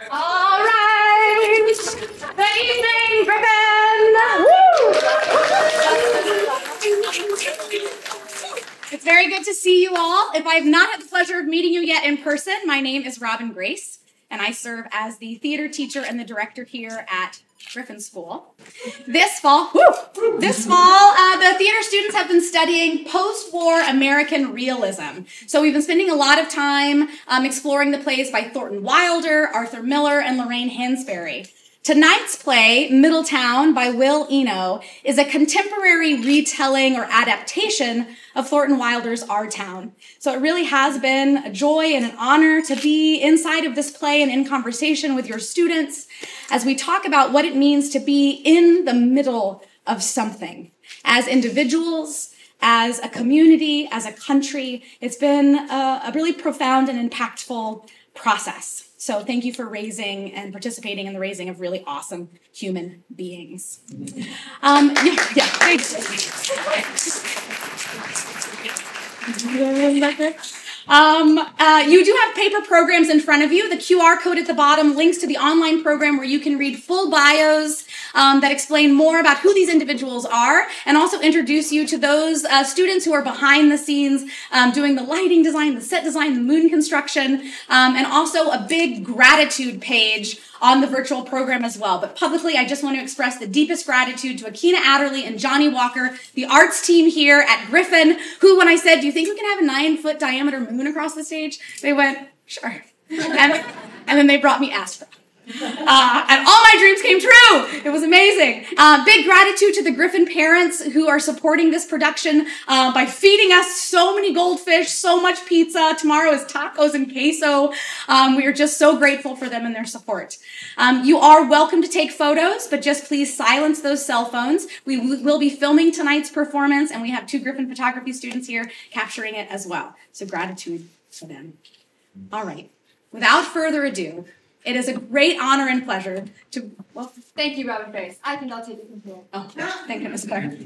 All right. Good evening, Griffin. Woo! It's very good to see you all. If I have not had the pleasure of meeting you yet in person, my name is Robin Grace, and I serve as the theater teacher and the director here at Griffin School. This fall, the theater students have been studying post-war American realism. So we've been spending a lot of time exploring the plays by Thornton Wilder, Arthur Miller, and Lorraine Hansberry. Tonight's play, Middletown by Will Eno, is a contemporary retelling or adaptation of Thornton Wilder's Our Town. So it really has been a joy and an honor to be inside of this play and in conversation with your students as we talk about what it means to be in the middle of something. As individuals, as a community, as a country, it's been a really profound and impactful process. So thank you for raising and participating in the raising of really awesome human beings. Thanks. You do have paper programs in front of you. The QR code at the bottom links to the online program where you can read full bios that explain more about who these individuals are and also introduce you to those students who are behind the scenes doing the lighting design, the set design, the moon construction, and also a big gratitude page on the virtual program as well. But publicly, I just want to express the deepest gratitude to Akina Adderley and Johnny Walker, the arts team here at Griffin, who, when I said, do you think we can have a 9-foot diameter moon across the stage? They went, sure. And then they brought me Astra. And all my dreams came true. It was amazing. Big gratitude to the Griffin parents who are supporting this production by feeding us so many goldfish, so much pizza. Tomorrow is tacos and queso. We are just so grateful for them and their support. You are welcome to take photos, but just please silence those cell phones. We will be filming tonight's performance, and we have 2 Griffin photography students here capturing it as well. So gratitude for them. All right. Without further ado, it is a great honor and pleasure to... Well, thank you, Robin Grace. I think I'll take it from here. Oh, thank goodness, Claire.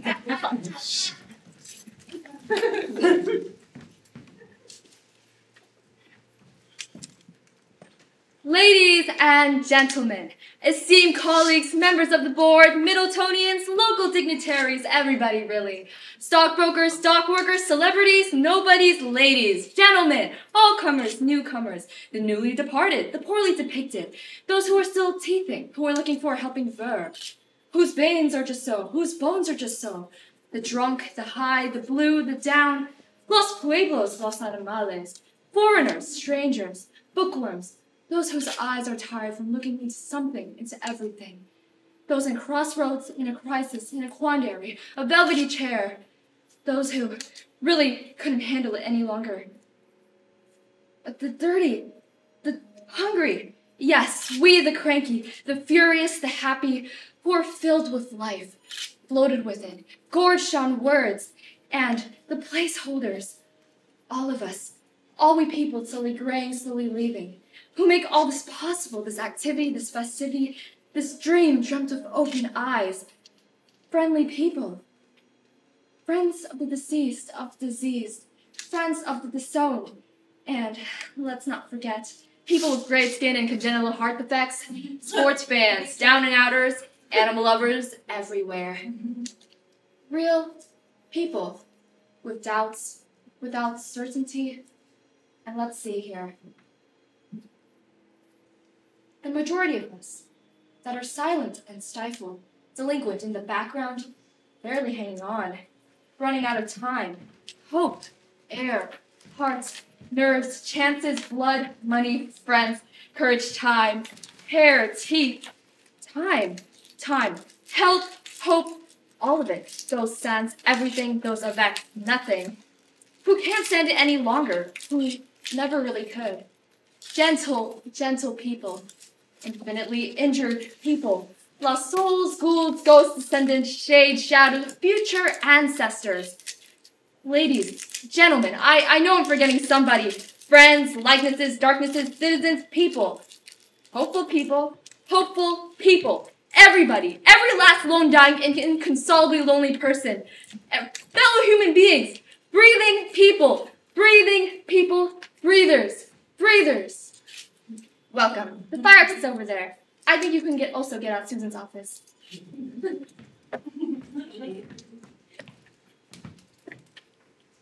Ladies and gentlemen, esteemed colleagues, members of the board, Middletonians, local dignitaries, everybody really. Stockbrokers, stockworkers, celebrities, nobodies, ladies, gentlemen, all comers, newcomers, the newly departed, the poorly depicted, those who are still teething, who are looking for a helping verb, whose veins are just so, whose bones are just so, the drunk, the high, the blue, the down, los pueblos, los animales, foreigners, strangers, bookworms, those whose eyes are tired from looking into something, into everything. Those in crossroads, in a crisis, in a quandary, a velvety chair. Those who really couldn't handle it any longer. The dirty, the hungry. Yes, we the cranky, the furious, the happy, who are filled with life, bloated with it, gorged on words, and the placeholders. All of us, all we people slowly graying, slowly leaving. Who make all this possible, this activity, this festivity, this dream dreamt of open eyes. Friendly people. Friends of the deceased, of the diseased. Friends of the disowned. And, let's not forget, people with great skin and congenital heart defects. Sports fans, down and outers, animal lovers, everywhere. Real people. With doubts, without certainty. And let's see here. The majority of us that are silent and stifled, delinquent in the background, barely hanging on, running out of time, hope, air, hearts, nerves, chances, blood, money, friends, courage, time, hair, teeth, time, health, hope, all of it, those sans, everything, those avec, nothing, who can't stand it any longer, who never really could. Gentle, gentle people. Infinitely injured people, lost souls, ghouls, ghosts, descendants, shades, shadows, future ancestors. Ladies, gentlemen, I know I'm forgetting somebody. Friends, likenesses, darknesses, citizens, people. Hopeful people, everybody, every last lone dying and inconsolably lonely person. Fellow human beings, breathing people, breathers. Welcome. The fire exit's over there. I think you can also get out Susan's office.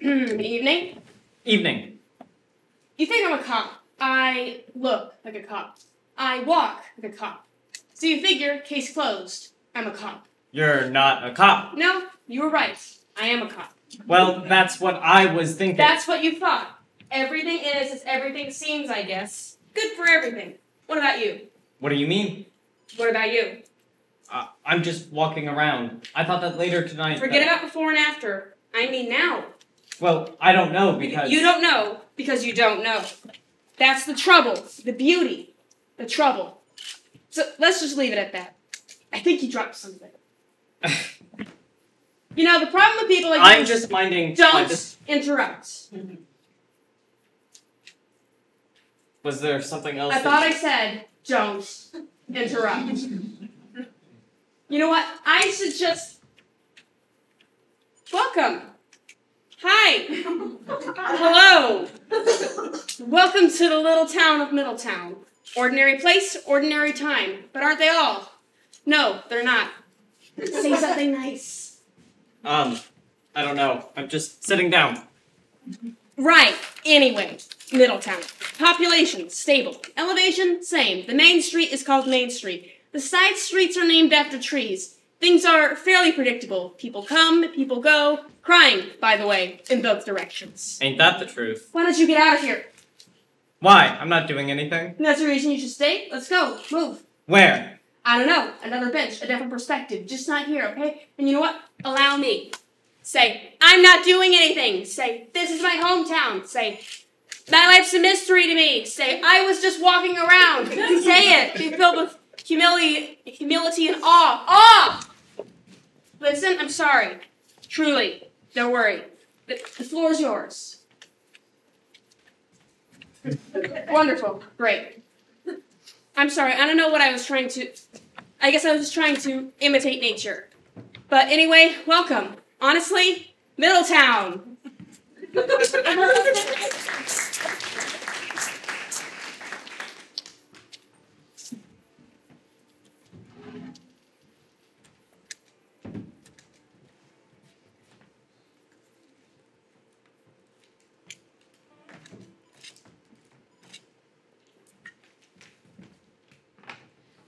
Evening. Evening. You think I'm a cop. I look like a cop. I walk like a cop. So you figure, case closed. I'm a cop. You're not a cop. No, you were right. I am a cop. Well, that's what I was thinking. That's what you thought. Everything is as everything seems, I guess. Good for everything. What about you? What do you mean? What about you? I'm just walking around. I thought that later tonight... Forget about before and after. I mean now. Well, I don't know because... You don't know because you don't know. That's the trouble. The beauty. The trouble. So let's just leave it at that. I think you dropped something. You know, the problem with people like I'm you just minding... Don't interrupt. Was there something else I thought I said, don't interrupt. You know what? I should just... Welcome. Hi. Hello. Welcome to the little town of Middletown. Ordinary place, ordinary time. But aren't they all? No, they're not. Say something nice. I don't know. I'm just sitting down. Right. Anyway, Middletown. Population, stable. Elevation, same. The main street is called Main Street. The side streets are named after trees. Things are fairly predictable. People come, people go. Crying, by the way, in both directions. Ain't that the truth? Why don't you get out of here? Why? I'm not doing anything. And that's the reason you should stay. Let's go. Move. Where? I don't know. Another bench, a different perspective. Just not here, okay? And you know what? Allow me. Say, I'm not doing anything. Say, this is my hometown. Say, my life's a mystery to me. Say, I was just walking around. Say it. Be filled with humility and awe. Awe! Listen, I'm sorry. Truly. Don't worry. The floor is yours. Wonderful. Great. I'm sorry. I don't know what I was trying to... I guess I was just trying to imitate nature. But anyway, welcome. Honestly, Middletown.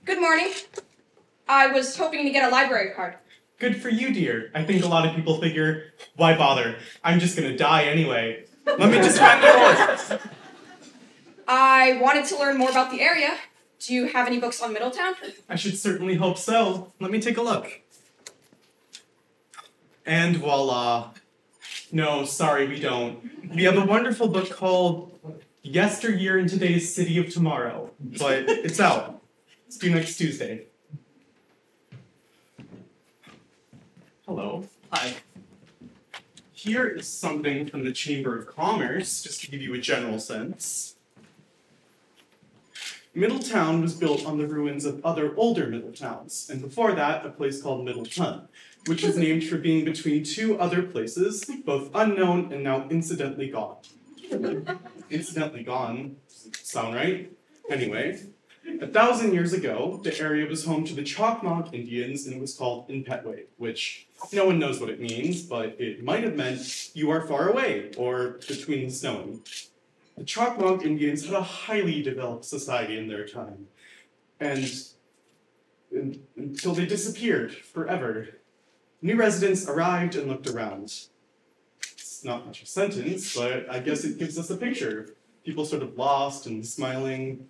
Good morning. I was hoping to get a library card. Good for you, dear. I think a lot of people figure, why bother? I'm just gonna die anyway. Let me just find the door. I wanted to learn more about the area. Do you have any books on Middletown? I should certainly hope so. Let me take a look. And voila. No, sorry, we don't. We have a wonderful book called Yesteryear in Today's City of Tomorrow, but it's out. It's due next Tuesday. Hello. Hi. Here is something from the Chamber of Commerce, just to give you a general sense. Middletown was built on the ruins of other older Middletowns, and before that, a place called Middleton, which was named for being between two other places, both unknown and now incidentally gone. Incidentally gone? Sound right? Anyway, 1,000 years ago, the area was home to the Choctaw Indians and was called Inpetway, which no one knows what it means, but it might have meant you are far away, or between snowing. The Choctaw Indians had a highly developed society in their time, and until they disappeared forever. New residents arrived and looked around. It's not much of a sentence, but I guess it gives us a picture. People sort of lost and smiling.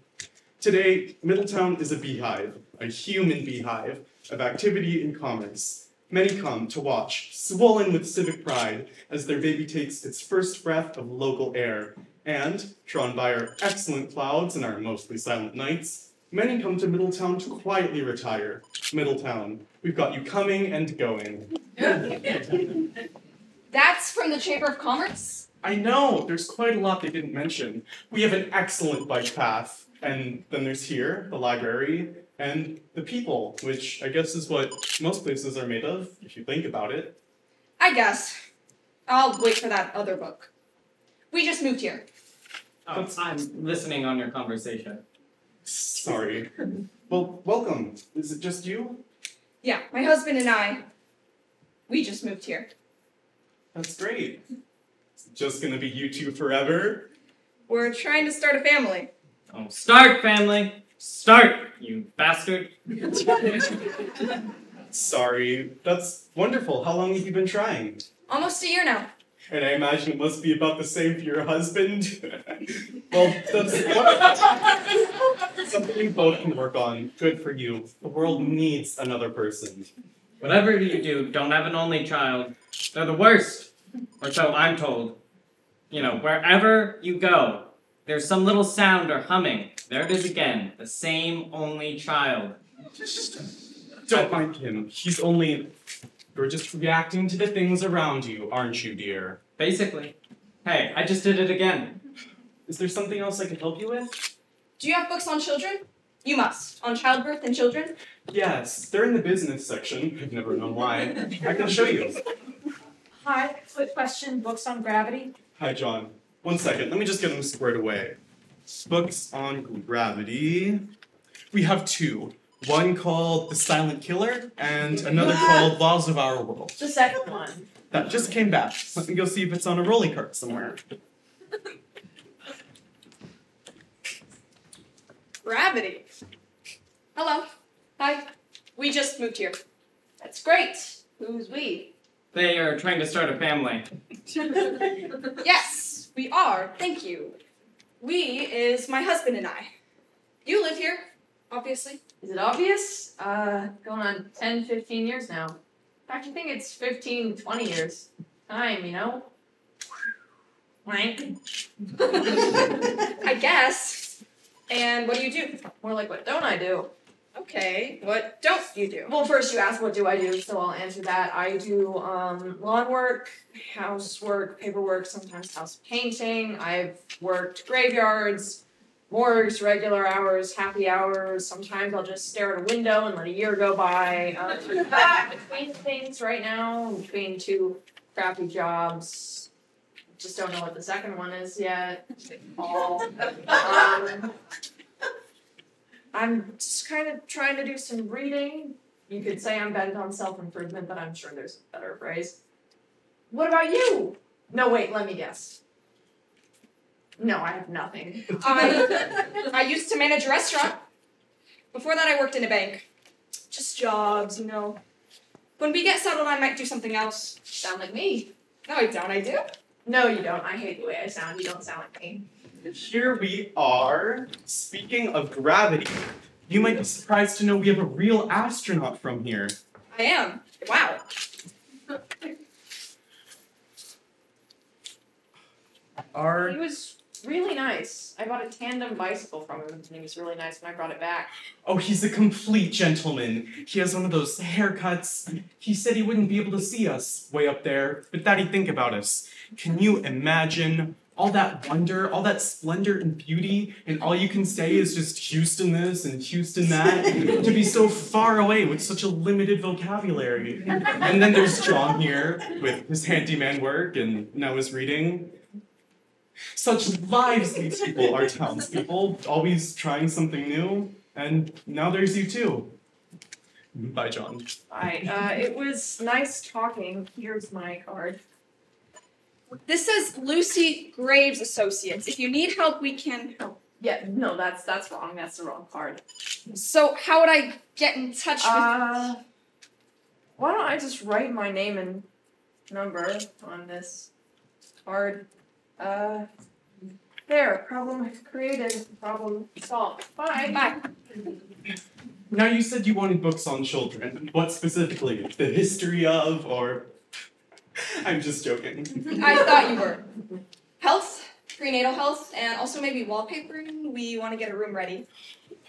Today, Middletown is a beehive, a human beehive, of activity and commerce. Many come to watch, swollen with civic pride, as their baby takes its first breath of local air. And, drawn by our excellent clouds and our mostly silent nights, many come to Middletown to quietly retire. Middletown, we've got you coming and going. That's from the Chamber of Commerce? I know, there's quite a lot they didn't mention. We have an excellent bike path. And then there's here, the library, and the people, which I guess is what most places are made of, if you think about it. I guess. I'll wait for that other book. We just moved here. Oh, I'm listening on your conversation. Sorry. Well, welcome. Is it just you? Yeah, my husband and I, we just moved here. That's great. Is it just gonna be you two forever? We're trying to start a family. Oh, start, family! Start, you bastard! Sorry. That's wonderful. How long have you been trying? Almost a year now. And I imagine it must be about the same for your husband. Well, that's something you both can work on. Good for you. The world needs another person. Whatever you do, don't have an only child. They're the worst. Or so I'm told. You know, wherever you go, there's some little sound or humming. There it is again. The same only child. Don't mind him. He's only... You're just reacting to the things around you, aren't you, dear? Basically. Hey, I just did it again. Is there something else I can help you with? Do you have books on children? You must. On childbirth and children? Yes, they're in the business section. I've never known why. I can show you. Hi, quick question. Books on gravity? Hi, John. 1 second. Let me just get them squared away. Books on gravity. We have 2. One called The Silent Killer, and another called Laws of Our World. The second one. That just came back. Let me go see if it's on a rolly cart somewhere. Gravity. Hello. Hi. We just moved here. That's great. Who's we? They are trying to start a family. Yes, we are. Thank you. We is my husband and I. You live here, obviously. Is it obvious? Going on 10, 15 years now. In fact, I think it's 15, 20 years. Time, you know? Wank. I guess. And what do you do? More like, what don't I do? Okay, what don't you do? Well, first you asked what do I do, so I'll answer that. I do lawn work, housework, paperwork, sometimes house painting. I've worked graveyards, morgues, regular hours, happy hours. Sometimes I'll just stare at a window and let a year go by. Between things right now, between 2 crappy jobs. Just don't know what the second one is yet. I'm just kind of trying to do some reading. You could say I'm bent on self-improvement, but I'm sure there's a better phrase. What about you? No, wait, let me guess. No, I have nothing. I used to manage a restaurant. Before that, I worked in a bank. Just jobs, you know. When we get settled, I might do something else. Sound like me. No, I don't. I do. No, you don't. I hate the way I sound. You don't sound like me. Here we are. Speaking of gravity, you might be surprised to know we have a real astronaut from here. I am. Wow. He was really nice. I bought a tandem bicycle from him, and he was really nice when I brought it back. Oh, he's a complete gentleman. He has one of those haircuts. He said he wouldn't be able to see us way up there, but that he'd think about us. Can you imagine all that wonder, all that splendor and beauty, and all you can say is just Houston this and Houston that, to be so far away with such a limited vocabulary. And then there's John here with his handyman work and now his reading. Such lives these people are, townspeople, always trying something new, and now there's you too. Bye, John. Bye. It was nice talking. Here's my card. This says Lucy Graves Associates. If you need help, we can help. Yeah, no, that's wrong. That's the wrong card. So how would I get in touch with... Why don't I just write my name and number on this card? There. Problem created. Problem solved. Bye. Bye. Now you said you wanted books on children. What specifically? The history of, or... I'm just joking. I thought you were. Health, prenatal health, and also maybe wallpapering. We want to get a room ready.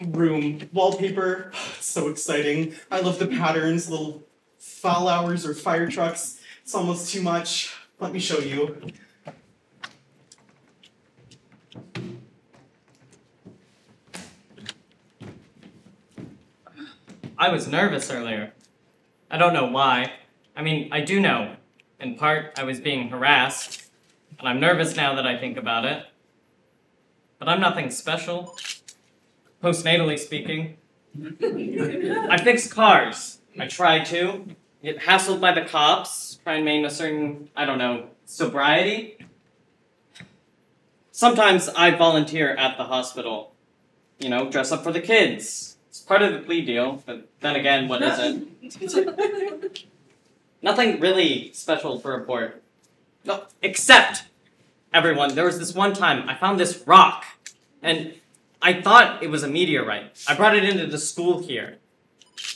Room, wallpaper, so exciting. I love the patterns, little flowers or fire trucks. It's almost too much. Let me show you. I was nervous earlier. I don't know why. I mean, I do know. In part, I was being harassed, and I'm nervous now that I think about it. But I'm nothing special. postnatally speaking. I fix cars. I try to. Get hassled by the cops, try and maintain a certain, I don't know, sobriety. Sometimes I volunteer at the hospital. You know, dress up for the kids. It's part of the plea deal, but then again, what is it? Nothing really special to report. No, except, everyone, there was this one time I found this rock, and I thought it was a meteorite. I brought it into the school here.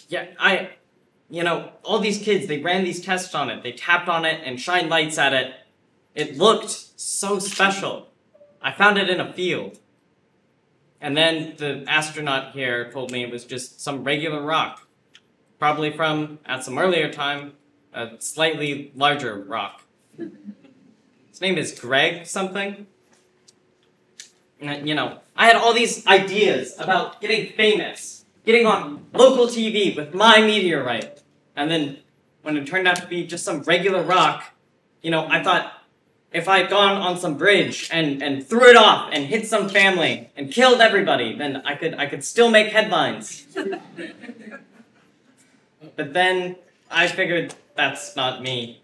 Yeah, you know, all these kids, they ran these tests on it. They tapped on it and shined lights at it. It looked so special. I found it in a field. And then the astronaut here told me it was just some regular rock. Probably from, at some earlier time, a slightly larger rock. His name is Greg something. And, you know, I had all these ideas about getting famous, getting on local TV with my meteorite. And then, when it turned out to be just some regular rock, you know, I thought, if I had gone on some bridge and threw it off and hit some family and killed everybody, then I could still make headlines. But then I figured that's not me.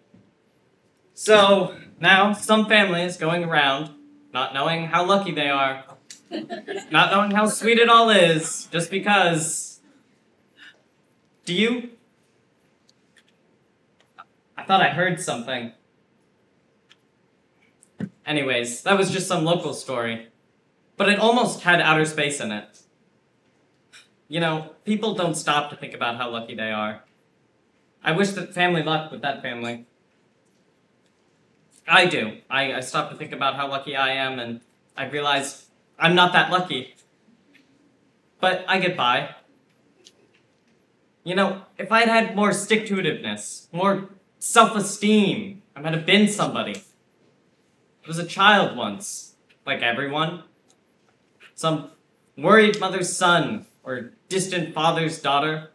So now some family is going around not knowing how lucky they are, not knowing how sweet it all is, just because. Do you? I thought I heard something. Anyways, that was just some local story. But it almost had outer space in it. You know, people don't stop to think about how lucky they are. I wish that family luck with that family. I do. I stop to think about how lucky I am, and I realize I'm not that lucky. But I get by. You know, if I had had more stick-to-itiveness, more self-esteem, I might have been somebody. I was a child once, like everyone. Some worried mother's son, or distant father's daughter,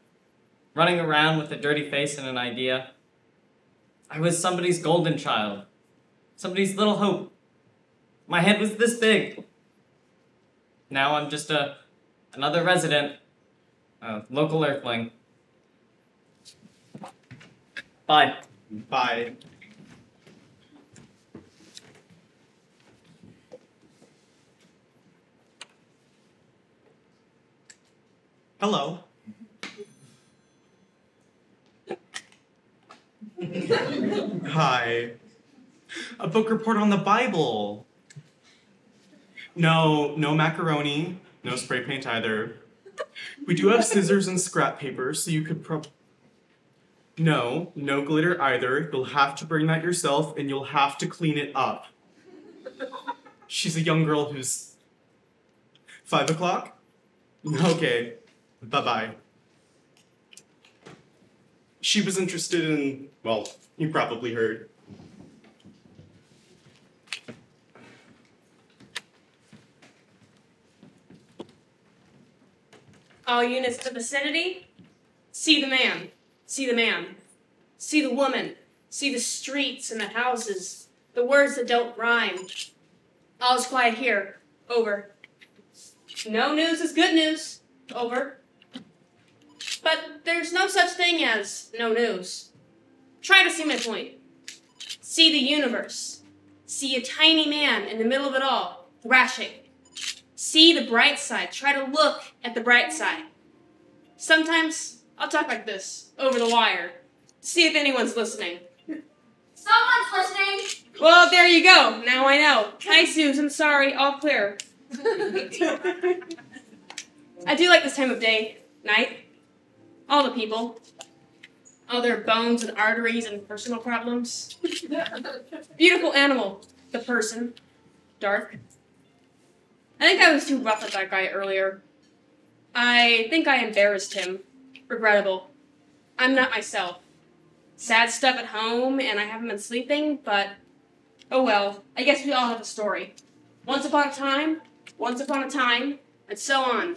running around with a dirty face and an idea. I was somebody's golden child, somebody's little hope. My head was this big. Now I'm just another resident, a local earthling. Bye. Bye. Hello. Hi. A book report on the Bible. No macaroni, no spray paint either. We do have scissors and scrap paper, so you could No glitter either. You'll have to bring that yourself, and you'll have to clean it up. She's a young girl who's 5 o'clock? Okay. Bye-bye. She was interested in, well, you probably heard. All units in the vicinity, see the man. See the man. See the woman. See the streets and the houses. The words that don't rhyme. All's quiet here. Over. No news is good news. Over. But there's no such thing as no news. Try to see my point. See the universe. See a tiny man in the middle of it all, thrashing. See the bright side. Try to look at the bright side. Sometimes I'll talk like this, over the wire, to see if anyone's listening. Someone's listening! Well, there you go. Now I know. Hi, Susan. Sorry. All clear. I do like this time of day, night. All the people. All their bones and arteries and personal problems. Beautiful animal. The person. Dark. I think I was too rough with that guy earlier. I think I embarrassed him. Regrettable. I'm not myself. Sad stuff at home, and I haven't been sleeping, but oh well. I guess we all have a story. Once upon a time, and so on.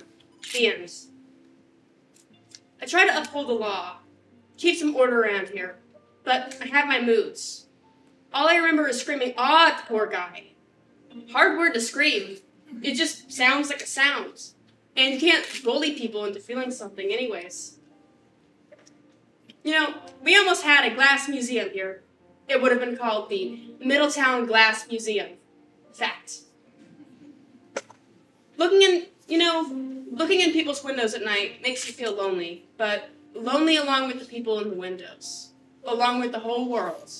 The end. I try to uphold the law, keep some order around here, but I have my moods. All I remember is screaming, "Ah, at the poor guy." Hard word to scream. It just sounds like it sounds. And you can't bully people into feeling something anyways. You know, we almost had a glass museum here. It would have been called the Middletown Glass Museum. Fact. Looking in people's windows at night makes you feel lonely, but lonely along with the people in the windows. Along with the whole world.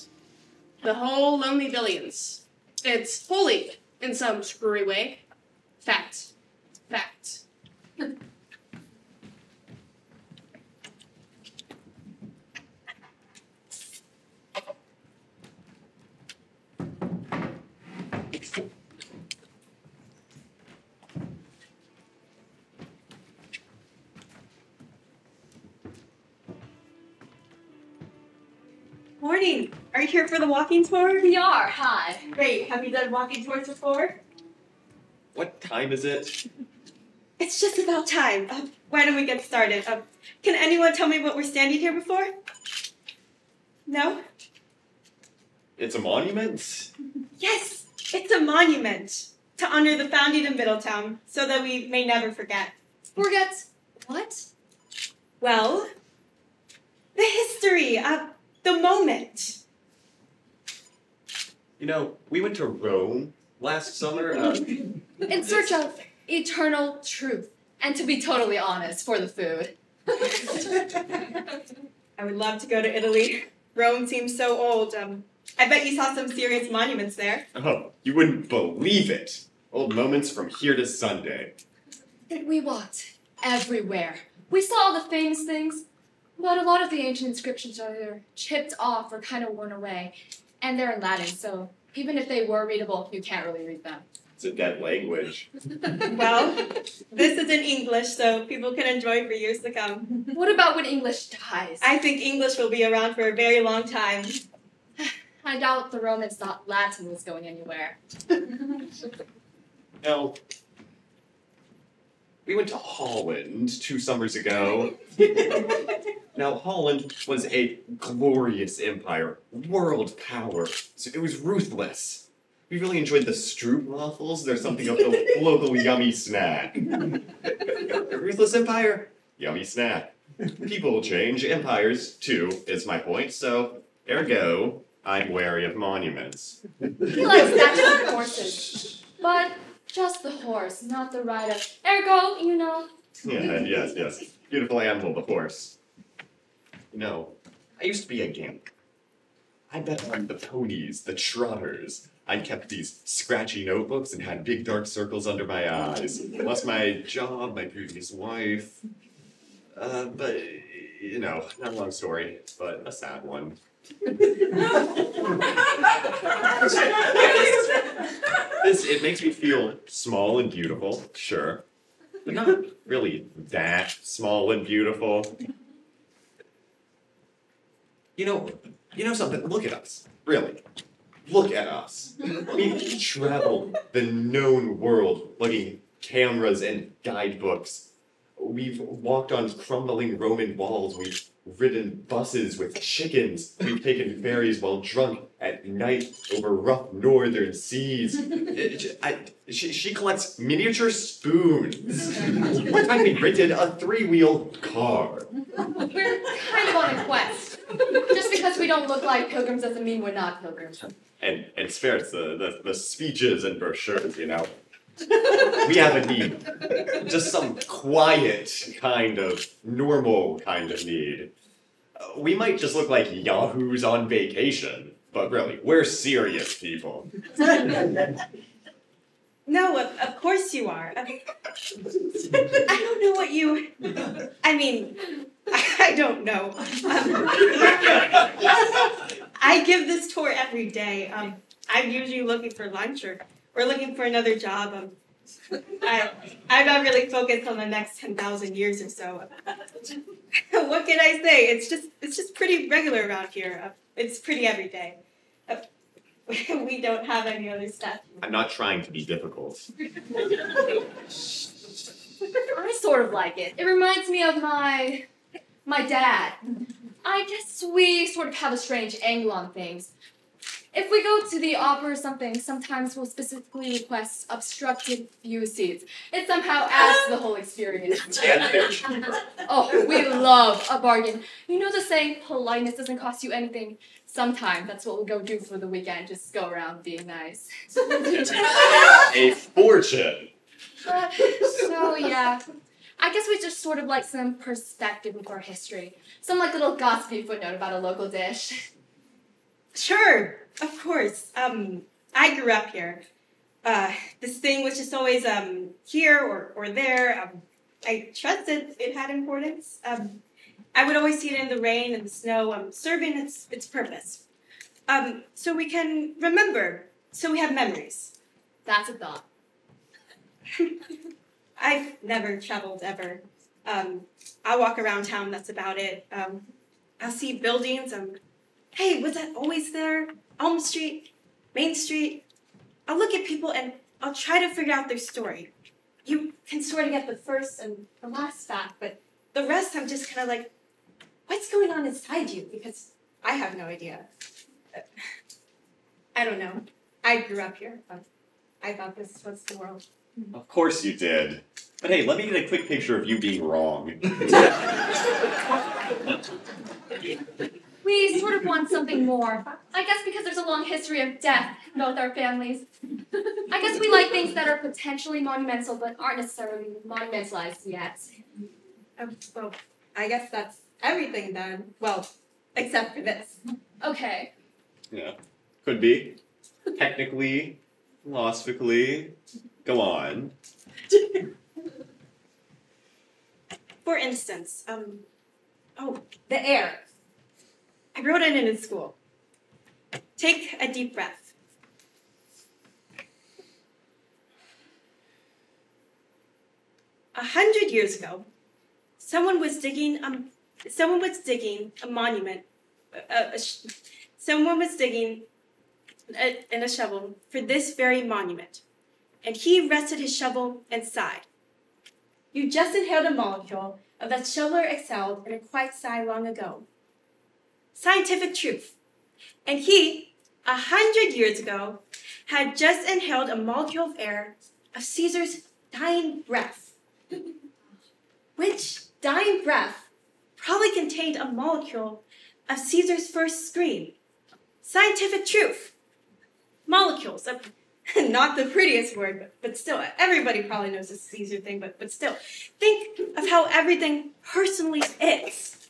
The whole lonely billions. It's holy in some screwy way. Fact. Fact. Morning. Are you here for the walking tour? We are. Hi. Great. Have you done walking tours before? What time is it? It's just about time. Why don't we get started? Can anyone tell me what we're standing here before? No? It's a monument? Yes, it's a monument to honor the founding of Middletown so that we may never forget. Forget what? Well, the history of the moment. You know, we went to Rome last summer. In search of eternal truth. And to be totally honest, for the food. I would love to go to Italy. Rome seems so old. I bet you saw some serious monuments there. Oh, you wouldn't believe it. Old moments from here to Sunday. We walked everywhere. We saw all the famous things, but a lot of the ancient inscriptions are either chipped off or kind of worn away. And they're in Latin, so even if they were readable, you can't really read them. It's a dead language. Well, this is in English, so people can enjoy for years to come. What about when English dies? I think English will be around for a very long time. I doubt the Romans thought Latin was going anywhere. No. We went to Holland 2 summers ago. Now, Holland was a glorious empire, world power, so it was ruthless. We really enjoyed the stroopwafels. There's something of the local yummy snack. A ruthless empire, yummy snack. People change, empires too, is my point, so ergo, I'm wary of monuments. He likes statues of horses, but just the horse, not the rider. Ergo, you know. Yeah, yes. Beautiful animal, the horse. You know, I used to be a gimp. I bet on the ponies, the trotters. I kept these scratchy notebooks and had big dark circles under my eyes. Lost my job, my previous wife. But, you know, not a long story, but a sad one. It makes me feel small and beautiful, sure. But not really that small and beautiful. You know something? Look at us. Really. Look at us. We've traveled the known world lugging cameras and guidebooks. We've walked on crumbling Roman walls. We've ridden buses with chickens. We've taken ferries while drunk at night over rough northern seas. She collects miniature spoons. One time we rented a 3-wheel car. We're kind of on a quest. Just because we don't look like pilgrims doesn't mean we're not pilgrims. And it's fair, it's the speeches and brochures, you know. We have a need. Just some quiet kind of, normal kind of need. We might just look like yahoos on vacation, but really, we're serious people. No, of course you are. I don't know what you... I mean, I don't know. I give this tour every day. I'm usually looking for lunch or looking for another job. I'm not really focused on the next 10,000 years or so. What can I say? It's just pretty regular around here. It's pretty every day. We don't have any other stuff. I'm not trying to be difficult. I sort of like it. It reminds me of my dad. I guess we sort of have a strange angle on things. If we go to the opera or something, sometimes we'll specifically request obstructed view seats. It somehow adds to the whole experience. Oh, we love a bargain. You know the saying, politeness doesn't cost you anything. Sometimes that's what we'll go do for the weekend, just go around being nice. A fortune. So yeah, I guess we just sort of like some perspective of our history. Some like little gossipy footnote about a local dish. Sure, of course. I grew up here. This thing was just always here or there. I trusted it had importance. I would always see it in the rain and the snow, serving its purpose. So we can remember, so we have memories. That's a thought. I've never traveled ever. I'll walk around town, that's about it. I'll see buildings. Hey, was that always there? Elm Street, Main Street. I'll look at people and I'll try to figure out their story. You can sort of get the first and the last fact, but the rest I'm just kind of like, what's going on inside you? Because I have no idea. I don't know. I grew up here. I thought this was the world. Of course you did. But hey, let me get a quick picture of you being wrong. We sort of want something more. I guess because there's a long history of death in both our families. I guess we like things that are potentially monumental but aren't necessarily monumentalized yet. Well, I guess that's everything then. Well, except for this. Okay. Yeah. Could be. Technically, philosophically. Go on. For instance, the air. I wrote it in school. Take a deep breath. A 100 years ago, someone was digging a monument. Someone was digging in a shovel for this very monument, and he rested his shovel and sighed. You just inhaled a molecule of that shoveler exhaled in a quiet sigh long ago. Scientific truth. And he, 100 years ago, had just inhaled a molecule of air of Caesar's dying breath, which dying breath probably contained a molecule of Caesar's first scream. Scientific truth. Molecules. Not the prettiest word, but still, everybody probably knows this Caesar thing, but still. Think of how everything personally is.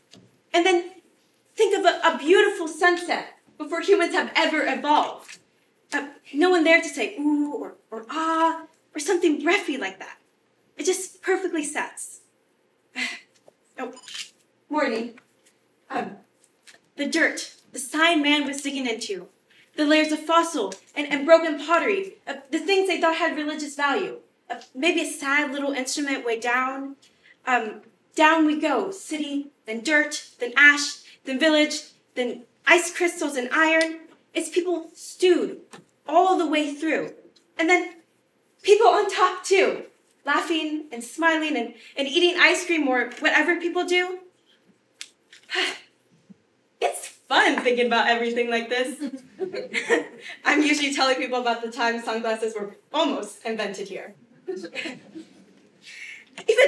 And then think of a beautiful sunset before humans have ever evolved. No one there to say ooh or ah or something breathy like that. It just perfectly sets. Oh, morning. The dirt, the sign man was digging into, the layers of fossil and broken pottery, the things they thought had religious value, maybe a sad little instrument way down. Down we go, city, then dirt, then ash, then village, then ice crystals and iron. It's people stewed all the way through. And then people on top too, laughing and smiling and eating ice cream or whatever people do. It's fun thinking about everything like this. I'm usually telling people about the time sunglasses were almost invented here. Even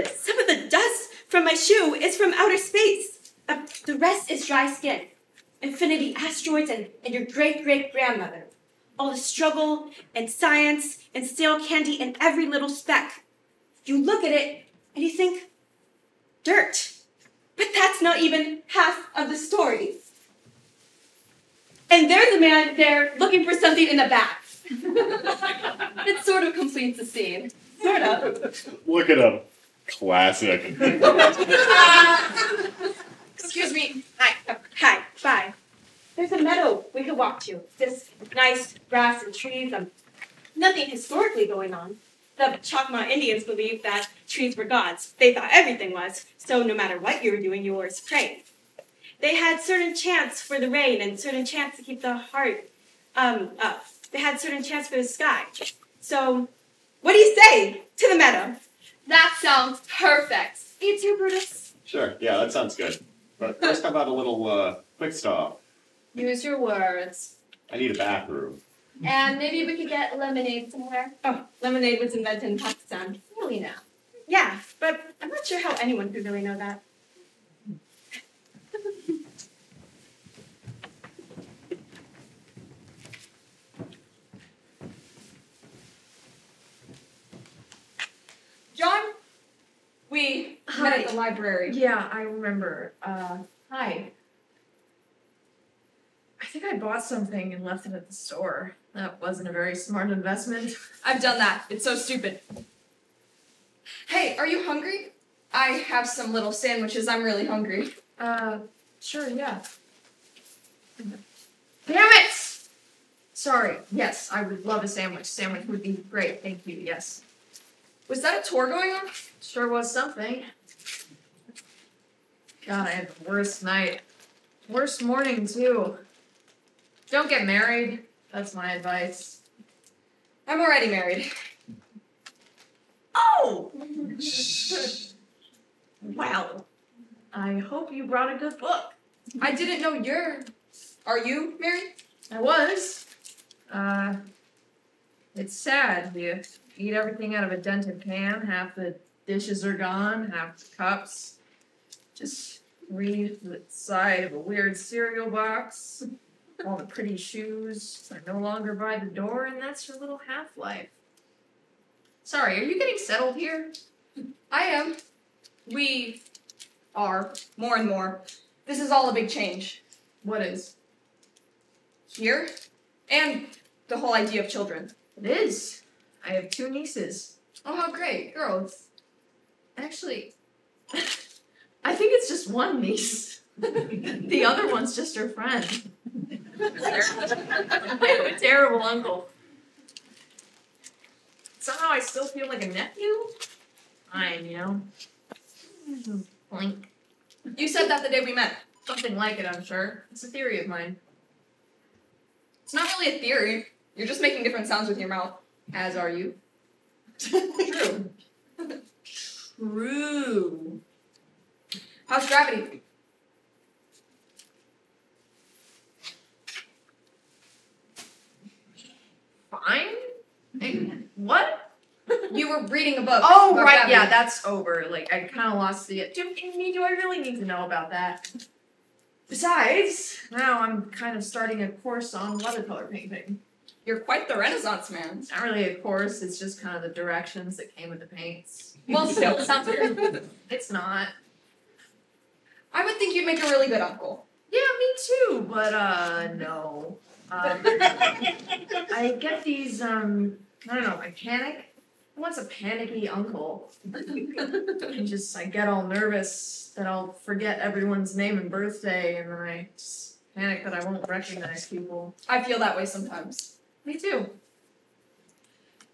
some of the dust from my shoe is from outer space. The rest is dry skin, infinity asteroids and your great-great-grandmother. All the struggle and science and stale candy in every little speck. You look at it and you think, dirt. But that's not even half of the story. And there's a man there looking for something in the back. It sort of completes the scene. Sort of. Look at him. Classic. Excuse me. Hi. Bye. There's a meadow we could walk to. This nice grass and trees. Nothing historically going on. The Choctaw Indians believed that trees were gods. They thought everything was. So no matter what you were doing, you were praying. They had certain chants for the rain and certain chants to keep the heart up. They had certain chants for the sky. So, what do you say to the meadow? That sounds perfect. You too, Brutus? Sure, yeah, that sounds good. But first, how about a little quick stop? Use your words. I need a bathroom. And maybe we could get lemonade somewhere. Oh, lemonade was invented in Pakistan. Really now. Yeah, but I'm not sure how anyone could really know that. John, we met at the library. Yeah, I remember. Hi. I think I bought something and left it at the store. That wasn't a very smart investment. I've done that. It's so stupid. Hey, are you hungry? I have some little sandwiches. I'm really hungry. Sure, yeah. Damn it! Sorry. Yes, I would love a sandwich. Sandwich would be great. Thank you. Yes. Was that a tour going on? Sure was something. God, I had the worst night. Worst morning, too. Don't get married. That's my advice. I'm already married. Oh! Well, I hope you brought a good book. I didn't know Are you married? I was. It's sad. You eat everything out of a dented can. Half the dishes are gone, half the cups. Just read the side of a weird cereal box. All the pretty shoes are no longer by the door, and that's your little half-life. Sorry, are you getting settled here? I am. We are. More and more. This is all a big change. What is? Here? And the whole idea of children. It is. I have 2 nieces. Oh, how great. Girls. Actually, I think it's just one niece. The other one's just her friend. I have a terrible uncle. Somehow I still feel like a nephew. Fine, you know. Blink. You said that the day we met. Something like it, I'm sure. It's a theory of mine. It's not really a theory. You're just making different sounds with your mouth. As are you. True. True. How's gravity? Fine? Hey, what? You were reading a book. Oh, about right, gravity. yeah, that's over. Like, I kind of lost the... Do I really need to know about that? Besides, now I'm kind of starting a course on watercolor painting. You're quite the Renaissance man. It's not really a course, it's just kind of the directions that came with the paints. Well, still, sounds weird. It's not. I would think you'd make a really good uncle. Yeah, me too, but, no. I get these, I don't know, I panic. Who wants a panicky uncle? I get all nervous that I'll forget everyone's name and birthday, and then I just panic that I won't recognize people. I feel that way sometimes. Me too.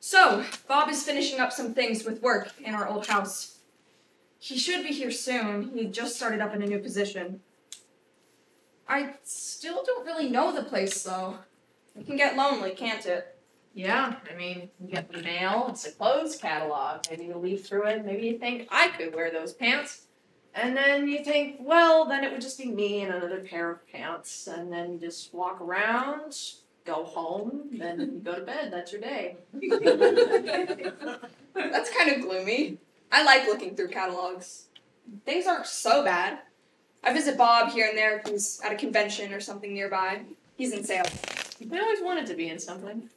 So, Bob is finishing up some things with work in our old house. He should be here soon. He just started up in a new position. I still don't really know the place, though. It can get lonely, can't it? Yeah, I mean, you get the mail, it's a clothes catalog. Maybe you leaf through it, maybe you think, I could wear those pants. And then you think, well, then it would just be me and another pair of pants. And then you just walk around, go home, then you go to bed. That's your day. That's kind of gloomy. I like looking through catalogs. Things aren't so bad. I visit Bob here and there if he's at a convention or something nearby. He's in sales. I always wanted to be in something.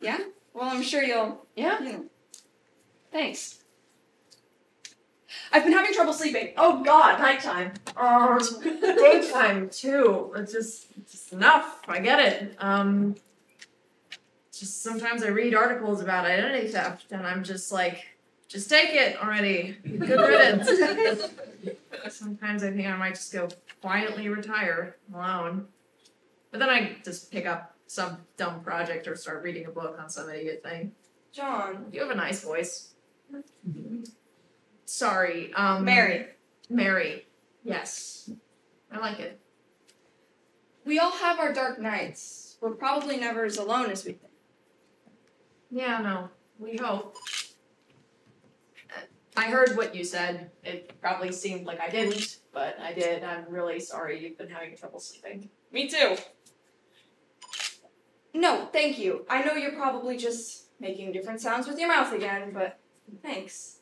Yeah? Well, I'm sure you'll... Yeah? You know. Thanks. I've been having trouble sleeping. Oh God, nighttime. Daytime too. It's just enough. I get it. Just sometimes I read articles about identity theft, and I'm just like, just take it already. Good riddance. Sometimes I think I might just go quietly retire alone, but then I just pick up some dumb project or start reading a book on some idiot thing. John. You have a nice voice. Sorry, Mary. Mary. Yes. I like it. We all have our dark nights. We're probably never as alone as we think. Yeah, no. We hope. I heard what you said. It probably seemed like I didn't, but I did. I'm really sorry you've been having trouble sleeping. Me too. No, thank you. I know you're probably just making different sounds with your mouth again, but thanks.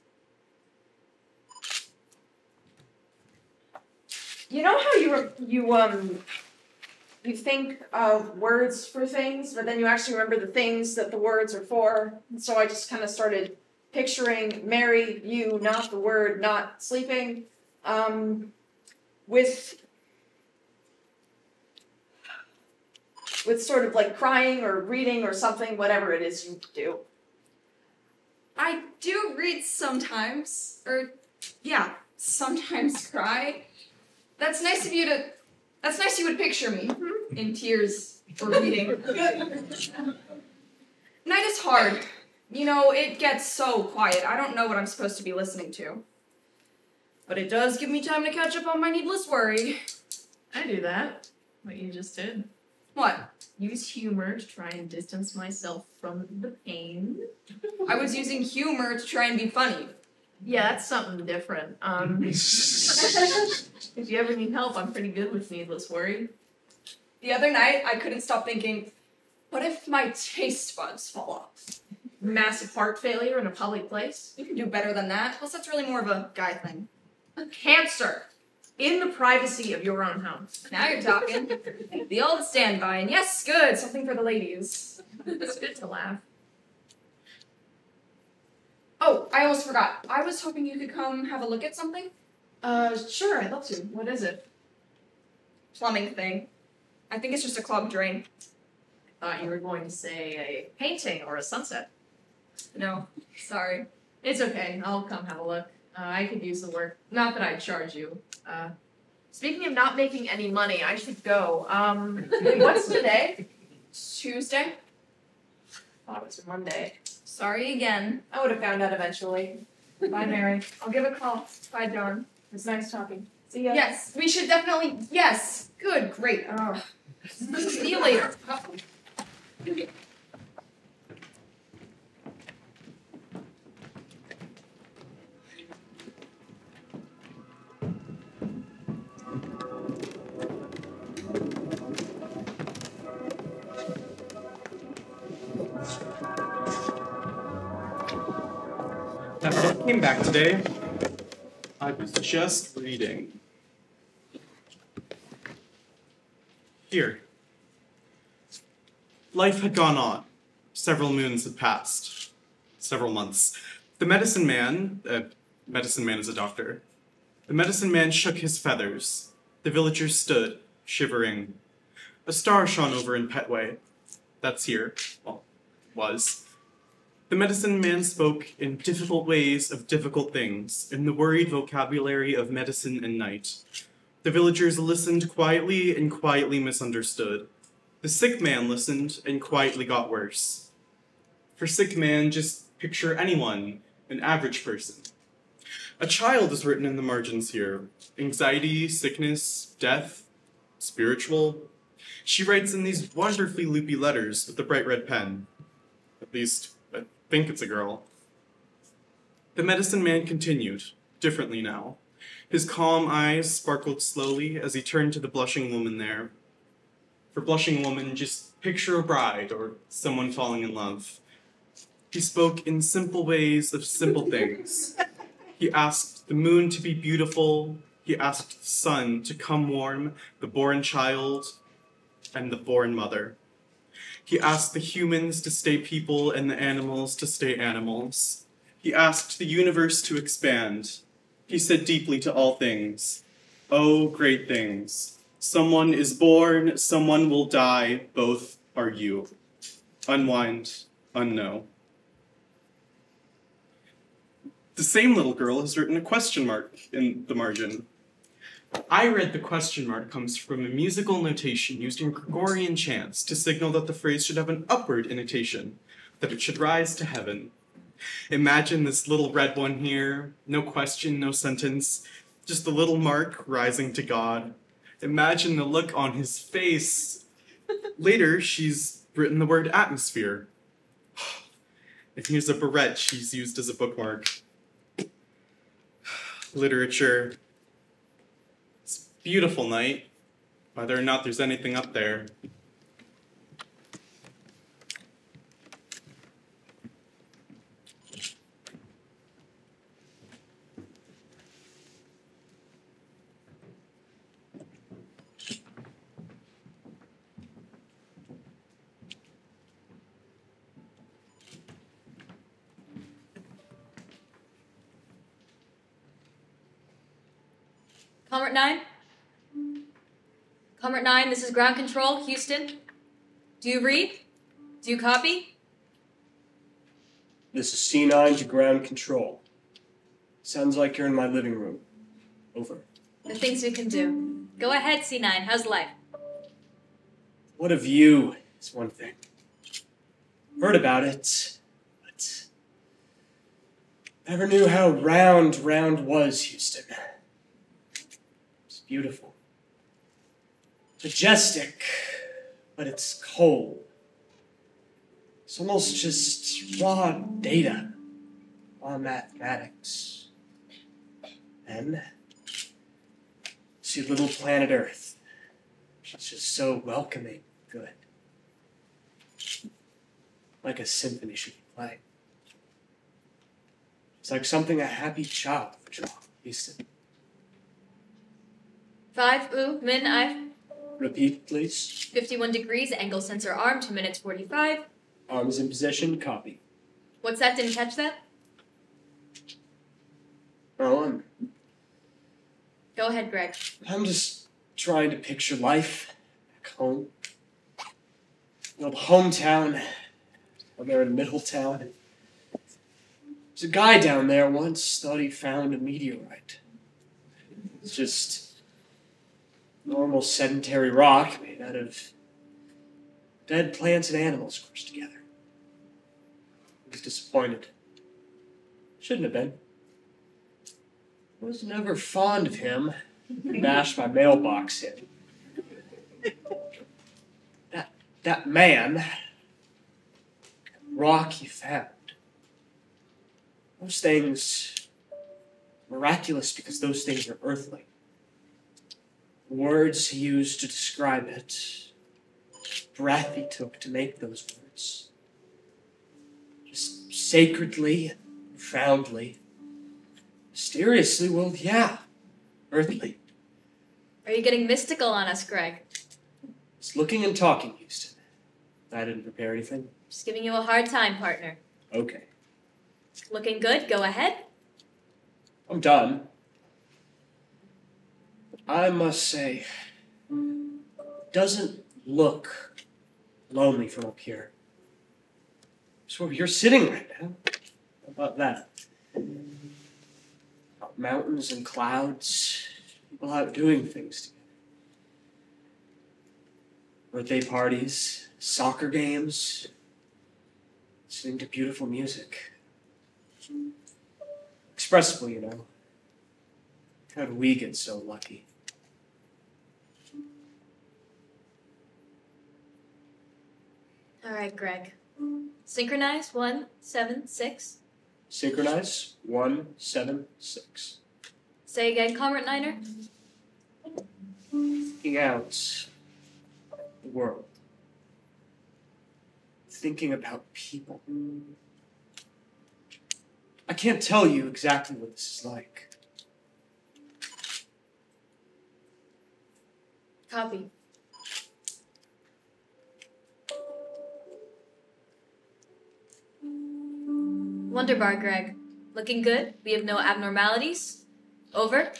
You know how you think of words for things, but then you actually remember the things that the words are for? And so I just kind of started picturing Mary, you, not the word, not sleeping, with sort of like crying or reading or something, whatever it is you do. I do read sometimes, or yeah, sometimes cry. That's nice you would picture me in tears or reading. Night is hard. You know, it gets so quiet. I don't know what I'm supposed to be listening to. But it does give me time to catch up on my needless worry. I do that. What you just did. What? Use humor to try and distance myself from the pain. I was using humor to try and be funny. Yeah, that's something different. If you ever need help, I'm pretty good with needless worry. The other night, I couldn't stop thinking, what if my taste buds fall off? Massive heart failure in a public place. You can do better than that. Plus, that's really more of a guy thing. Cancer. In the privacy of your own house. Now you're talking. The old standby. And yes, good. Something for the ladies. It's good to laugh. Oh, I almost forgot. I was hoping you could come have a look at something. Sure, I'd love to. What is it? Plumbing thing. I think it's just a clogged drain. I thought you were going to say a painting or a sunset. No, sorry. It's okay. I'll come have a look. I could use the work. Not that I'd charge you. Speaking of not making any money, I should go. What's today? Tuesday? Thought it was Monday. Sorry again. I would have found out eventually. Bye, Mary. I'll give a call. Bye, Dawn. It's nice talking. See ya. Yes, we should definitely. Yes. Good, great. See you later. After I came back today, I was just reading. Here. Life had gone on. Several moons had passed. Several months. The medicine man is a doctor. The medicine man shook his feathers. The villagers stood, shivering. A star shone over in Petway. That's here. Well, was. The medicine man spoke in difficult ways of difficult things, in the worried vocabulary of medicine and night. The villagers listened quietly and quietly misunderstood. The sick man listened and quietly got worse. For sick man, just picture anyone, an average person. A child is written in the margins here. Anxiety, sickness, death, spiritual. She writes in these wonderfully loopy letters with a bright red pen. At least, I think it's a girl. The medicine man continued, differently now. His calm eyes sparkled slowly as he turned to the blushing woman there. For blushing woman, just picture a bride or someone falling in love. He spoke in simple ways of simple things. He asked the moon to be beautiful. He asked the sun to come warm, the born child, and the born mother. He asked the humans to stay people and the animals to stay animals. He asked the universe to expand. He said deeply to all things, "Oh, great things. Someone is born, someone will die, both are you." Unwind, unknow. The same little girl has written a question mark in the margin. I read the question mark comes from a musical notation used in Gregorian chants to signal that the phrase should have an upward intonation, that it should rise to heaven. Imagine this little red one here, no question, no sentence, just a little mark rising to God. Imagine the look on his face. Later, she's written the word atmosphere. And here's a barrette she's used as a bookmark. Literature. It's a beautiful night, whether or not there's anything up there. Comrade 9? Comrade 9, this is ground control, Houston. Do you read? Do you copy? This is C9 to ground control. Sounds like you're in my living room. Over. The things we can do. Go ahead, C9. How's life? What a view is one thing. Heard about it, but never knew how round was, Houston. It's beautiful. Majestic, but it's cold. It's almost just raw data, raw mathematics. And see little planet Earth. She's just so welcoming, good. Like a symphony should be playing. It's like something a happy child would draw, Houston. 5, min, I. Repeat, please. 51 degrees, angle sensor arm, 2 minutes 45. Arms in position, copy. What's that? Didn't catch that? Oh, Go ahead, Greg. I'm just trying to picture life back home. You know, the hometown. I'm there in Middletown. There's a guy down there once thought he found a meteorite. It's just normal sedentary rock made out of dead plants and animals crushed together. He was disappointed. Shouldn't have been. I was never fond of him. Bashed my mailbox in. That man, rock he found. Those things, miraculous because those things are earthly. The words he used to describe it, breath he took to make those words. Just sacredly, profoundly, mysteriously, well, yeah, earthly. Are you getting mystical on us, Greg? It's looking and talking, Houston. I didn't prepare anything. Just giving you a hard time, partner. Okay. Looking good? Go ahead. I'm done. I must say, it doesn't look lonely from up here. It's where you're sitting right now. How about that? Mountains and clouds, people out doing things together. Birthday parties, soccer games, listening to beautiful music. Expressible, you know. How do we get so lucky? All right, Greg. Synchronize, 1, 7, 6. Synchronize, 1, 7, 6. Say again, Comrade Niner. Thinking out the world. Thinking about people. I can't tell you exactly what this is like. Copy. Wonderbar, Greg. Looking good. We have no abnormalities. Over.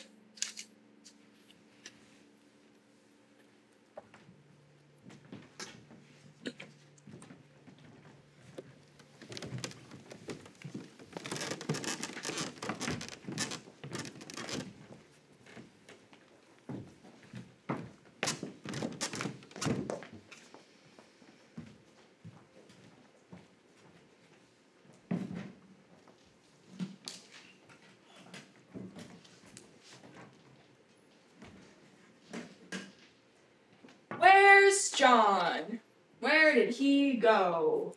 Where's John? Where did he go?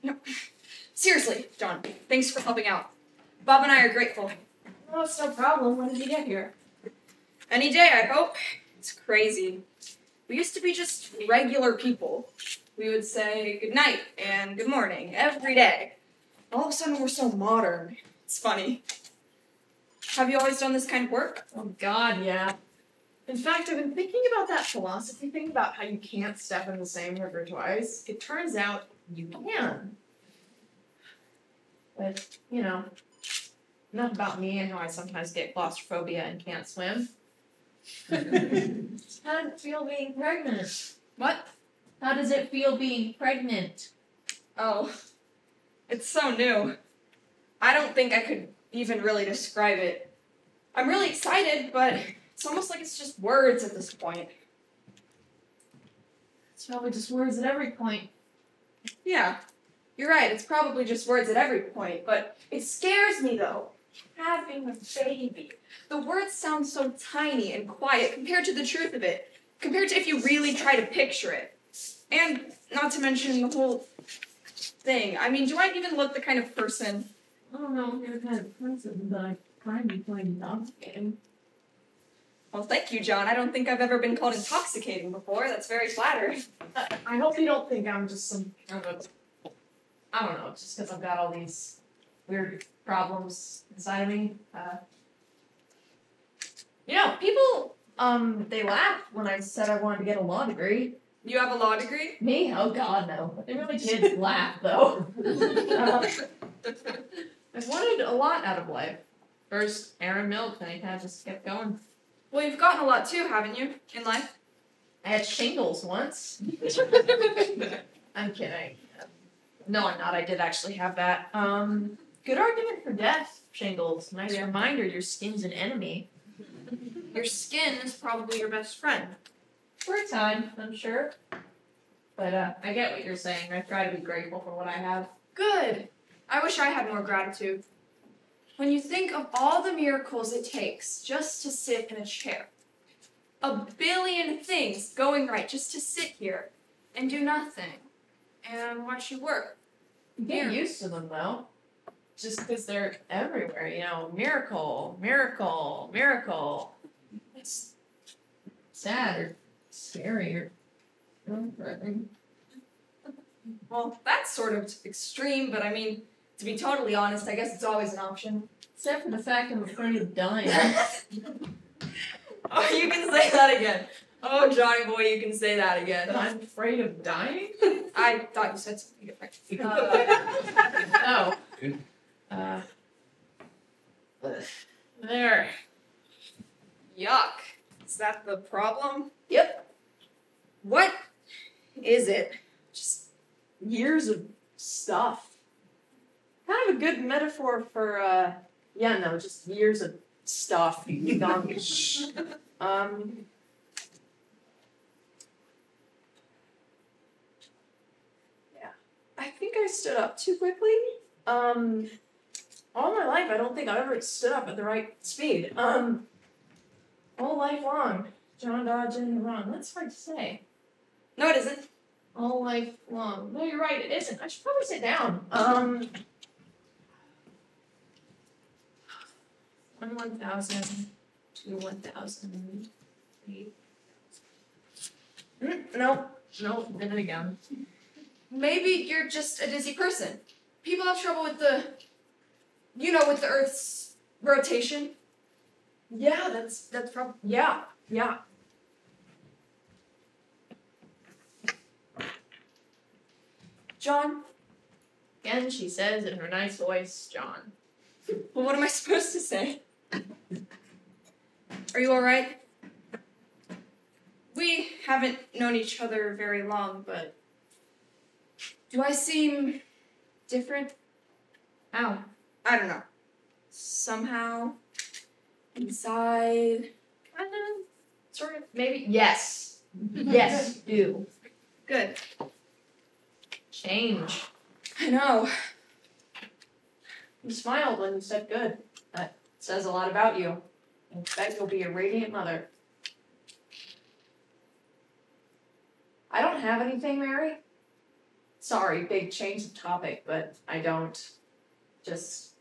No, seriously, John, thanks for helping out. Bob and I are grateful. Oh, it's no problem. When did you get here? Any day, I hope. It's crazy. We used to be just regular people. We would say good night and good morning every day. All of a sudden, we're so modern. It's funny. Have you always done this kind of work? Oh, God, yeah. In fact, I've been thinking about that philosophy thing about how you can't step in the same river twice. It turns out you can. But, you know, Enough about me and how I sometimes get claustrophobia and can't swim. How does it feel being pregnant? What? How does it feel being pregnant? Oh, it's so new. I don't think I could even really describe it. I'm really excited, but it's almost like it's just words at this point. It's probably just words at every point. Yeah, you're right. It's probably just words at every point, but it scares me though. Having a baby. The words sound so tiny and quiet compared to the truth of it, compared to if you really try to picture it. And not to mention the whole thing. I mean, do I even look the kind of person? I don't know if you're the kind of person that I find intoxicating. Well, thank you, John. I don't think I've ever been called intoxicating before. That's very flattering. I hope you don't think I'm just some kind of I don't know, just because I've got all these weird problems inside of me. People, they laughed when I said I wanted to get a law degree. You have a law degree? Me? Oh God, no. They really did laugh, though. I've wanted a lot out of life. First, air and milk, then I kind of just kept going. Well, you've gotten a lot too, haven't you, in life? I had shingles once. I'm kidding. No, I'm not. I did actually have that. Good argument for death, shingles. Nice reminder your skin's an enemy. Your skin is probably your best friend. For a time, I'm sure. But I get what you're saying. I try to be grateful for what I have. Good. I wish I had more gratitude. When you think of all the miracles it takes just to sit in a chair, a billion things going right just to sit here and do nothing and watch you work. You get used to them, though. Just because they're everywhere, miracle, miracle, miracle. It's sad or scary or threatening. Well, that's sort of extreme, but I mean, to be totally honest, I guess it's always an option. Except for the fact I'm afraid of dying. Oh, you can say that again. Oh, Johnny boy, you can say that again. I'm afraid of dying? I thought you said something different. There. Yuck. Is that the problem? Yep. What is it? Just years of stuff. Kind of a good metaphor for, just years of stuff. I think I stood up too quickly. All my life, I don't think I've ever stood up at the right speed. All life long, John dodging wrong. That's hard to say. No, it isn't. All life long. No, you're right, it isn't. I should probably sit down. 1,000 to 1,000. Nope, did it again. Maybe you're just a dizzy person. People have trouble with with the Earth's rotation. Yeah, that's probably, yeah. John? Again, she says in her nice voice, John. Well, what am I supposed to say? Are you alright? We haven't known each other very long, but do I seem different? How? I don't know. Somehow, inside, kind of, sort of, maybe. Yes. Yes, you do. Good. Change. I know. You smiled when you said good. That says a lot about you. I bet you'll be a radiant mother. I don't have anything, Mary. Sorry, big change of topic, but I don't. Just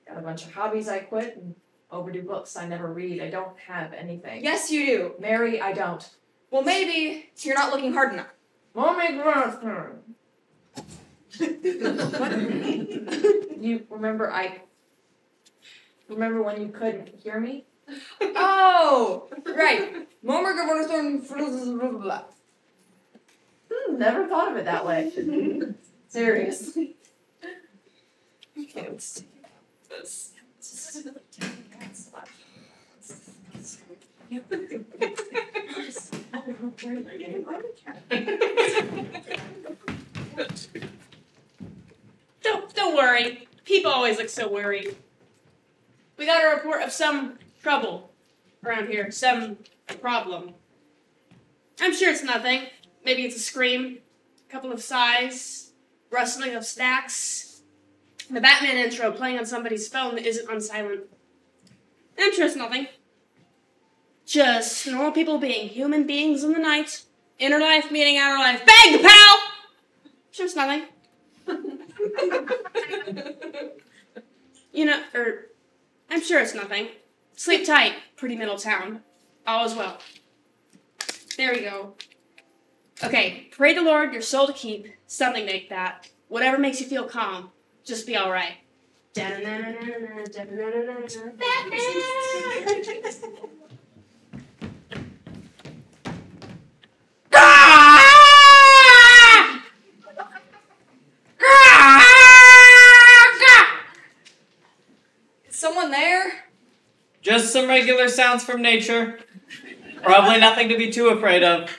got a bunch of hobbies I quit and overdue books I never read. I don't have anything. Yes, you do. Mary, I don't. Well, maybe you're not looking hard enough. You remember remember when you couldn't hear me? Oh, right. Never thought of it that way. Seriously. Okay, let's see this. Don't worry. People always look so worried. We got a report of some trouble around here, some problem. I'm sure it's nothing. Maybe it's a scream, a couple of sighs, rustling of stacks. The Batman intro playing on somebody's phone that isn't on silent. I'm sure it's nothing. Just normal people being human beings in the night. Inner life meeting outer life. Bang, pal! Sure it's nothing. I'm sure it's nothing. Sleep tight, pretty Middletown. All is well. There we go. Okay, pray the Lord your soul to keep, something like that. Whatever makes you feel calm, just be alright. Is someone there? Just some regular sounds from nature. Probably nothing to be too afraid of.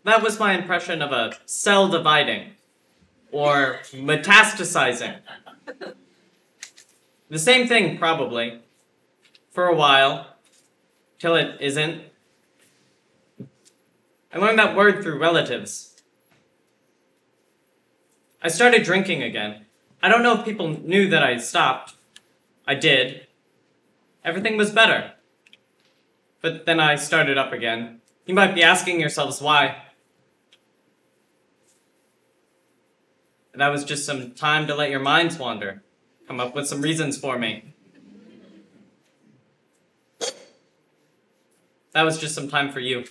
That was my impression of a cell dividing. Or metastasizing. The same thing, probably. For a while. Till it isn't. I learned that word through relatives. I started drinking again. I don't know if people knew that I stopped. I did. Everything was better. But then I started up again. You might be asking yourselves why. That was just some time to let your minds wander. Come up with some reasons for me. That was just some time for you.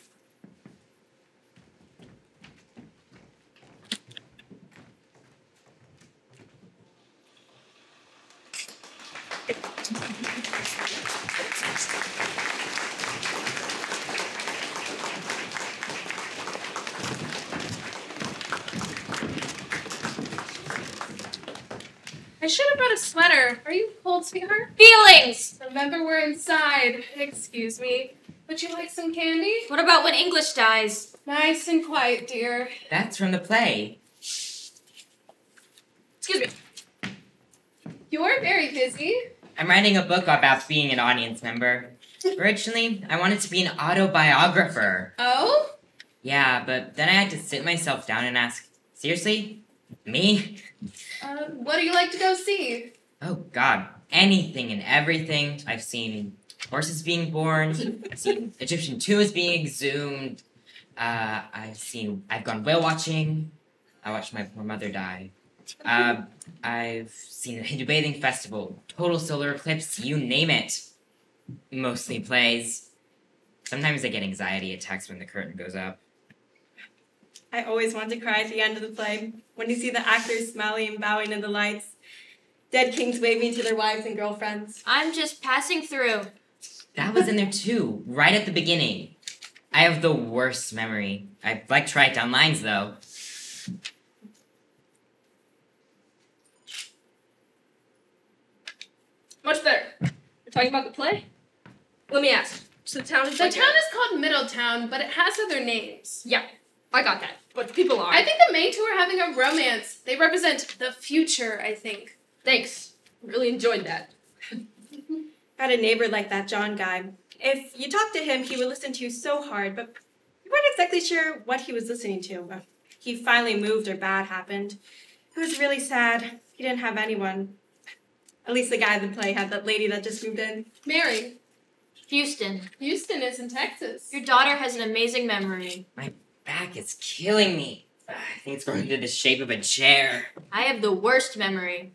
I should have brought a sweater. Are you cold, sweetheart? Feelings! Remember, we're inside. Excuse me. Would you like some candy? What about when English dies? Nice and quiet, dear. That's from the play. Excuse me. You're very busy. I'm writing a book about being an audience member. Originally, I wanted to be an autobiographer. Oh? Yeah, but then I had to sit myself down and ask, seriously? Me? What do you like to go see? Oh, God. Anything and everything. I've seen horses being born. I've seen Egyptian tombs being exhumed. I've gone whale watching. I watched my poor mother die. I've seen a Hindu bathing festival, total solar eclipse, you name it. Mostly plays. Sometimes I get anxiety attacks when the curtain goes up. I always want to cry at the end of the play when you see the actors smiling and bowing in the lights, dead kings waving to their wives and girlfriends. I'm just passing through. That was in there too, right at the beginning. I have the worst memory. I like to write down lines though. Much better. You're talking about the play? Let me ask. So the town is called Middletown, but it has other names. Yeah, I got that. But the people are. I think the main two are having a romance. They represent the future, I think. Thanks. Really enjoyed that. I had a neighbor like that John guy. If you talked to him, he would listen to you so hard, but you weren't exactly sure what he was listening to. He finally moved or bad happened. It was really sad. He didn't have anyone. At least the guy in the play had that lady that just moved in. Mary. Houston. Houston is in Texas. Your daughter has an amazing memory. My back is killing me. I think it's going into the shape of a chair. I have the worst memory.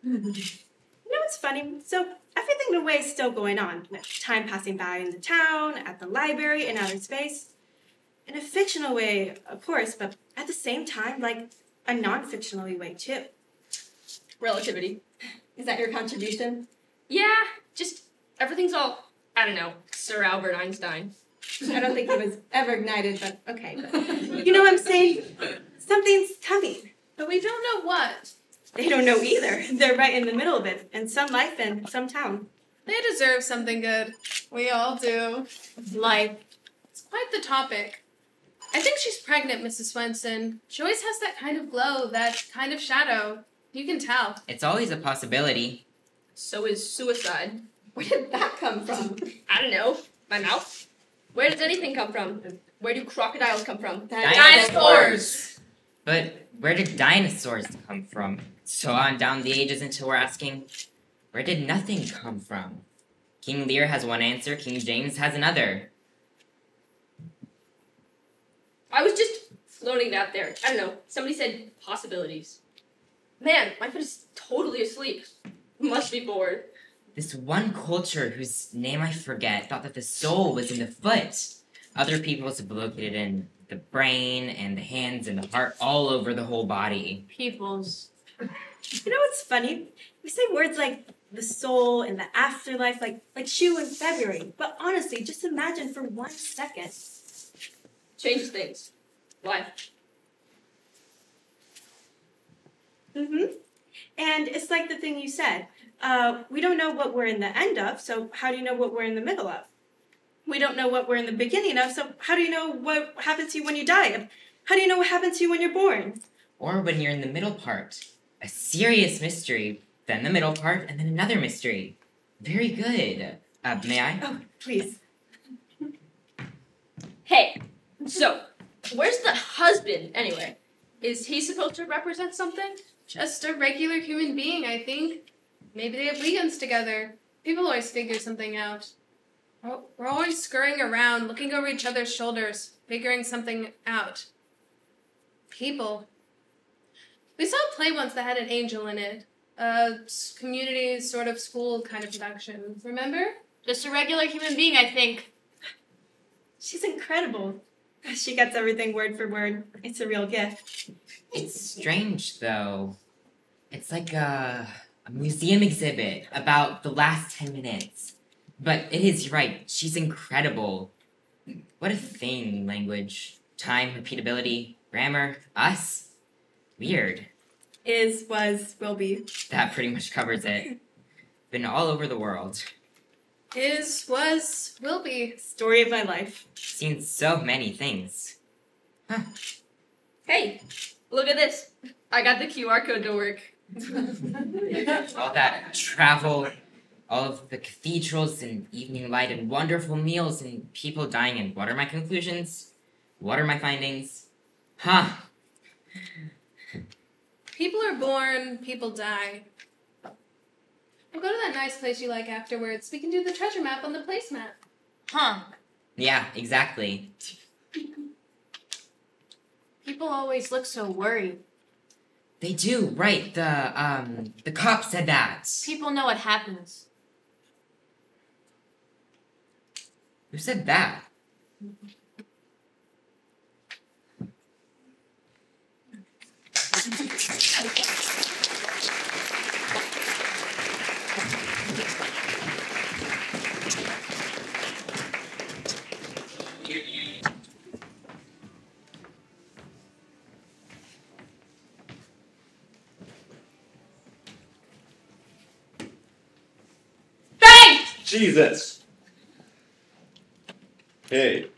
You know what's funny? So everything in a way is still going on. Time passing by in the town, at the library, in outer space. In a fictional way, of course, but at the same time, like a non-fictional way too. Relativity. Is that your contribution? Yeah, just everything's all, I don't know, Sir Albert Einstein. I don't think he was ever ignited, but okay. But you know what I'm saying? Something's coming. But we don't know what. They don't know either. They're right in the middle of it, and some life and some town. They deserve something good. We all do. Life. It's quite the topic. I think she's pregnant, Mrs. Swenson. She always has that kind of glow, that kind of shadow. You can tell. It's always a possibility. So is suicide. Where did that come from? I don't know. My mouth? Where does anything come from? Where do crocodiles come from? Dinosaurs! But where did dinosaurs come from? So on down the ages until we're asking, where did nothing come from? King Lear has one answer, King James has another. I was just floating out there. I don't know. Somebody said possibilities. Man, my foot is totally asleep. Must be bored. This one culture whose name I forget thought that the soul was in the foot. Other peoples have located in the brain and the hands and the heart all over the whole body. Peoples. You know what's funny? We say words like the soul and the afterlife, like shoe in February. But honestly, just imagine for 1 second. Changes things. Life. Mm-hmm. And it's like the thing you said. We don't know what we're in the end of, so how do you know what we're in the middle of? We don't know what we're in the beginning of, so how do you know what happens to you when you die? How do you know what happens to you when you're born? Or when you're in the middle part. A serious mystery, then the middle part, and then another mystery. Very good. May I? Oh, please. Hey, so, where's the husband, anyway? Is he supposed to represent something? Just a regular human being, I think. Maybe they have weekends together. People always figure something out. We're always scurrying around, looking over each other's shoulders, figuring something out. People. We saw a play once that had an angel in it. A community sort of school kind of production. Remember? Just a regular human being, I think. She's incredible. She gets everything word for word. It's a real gift. It's strange, though. It's like a museum exhibit about the last 10 minutes. But it is right. She's incredible. What a thing, language. Time, repeatability, grammar, us. Weird. Is, was, will be. That pretty much covers it. Been all over the world. Is, was, will be. Story of my life. Seen so many things. Huh. Hey, look at this. I got the QR code to work. All that travel, all of the cathedrals and evening light and wonderful meals and people dying, and what are my conclusions? What are my findings? Huh. People are born, people die. We'll go to that nice place you like afterwards. We can do the treasure map on the placemat. Huh. Yeah, exactly. People always look so worried. They do, right. The cop said that. People know what happens. Who said that? Jesus! Hey.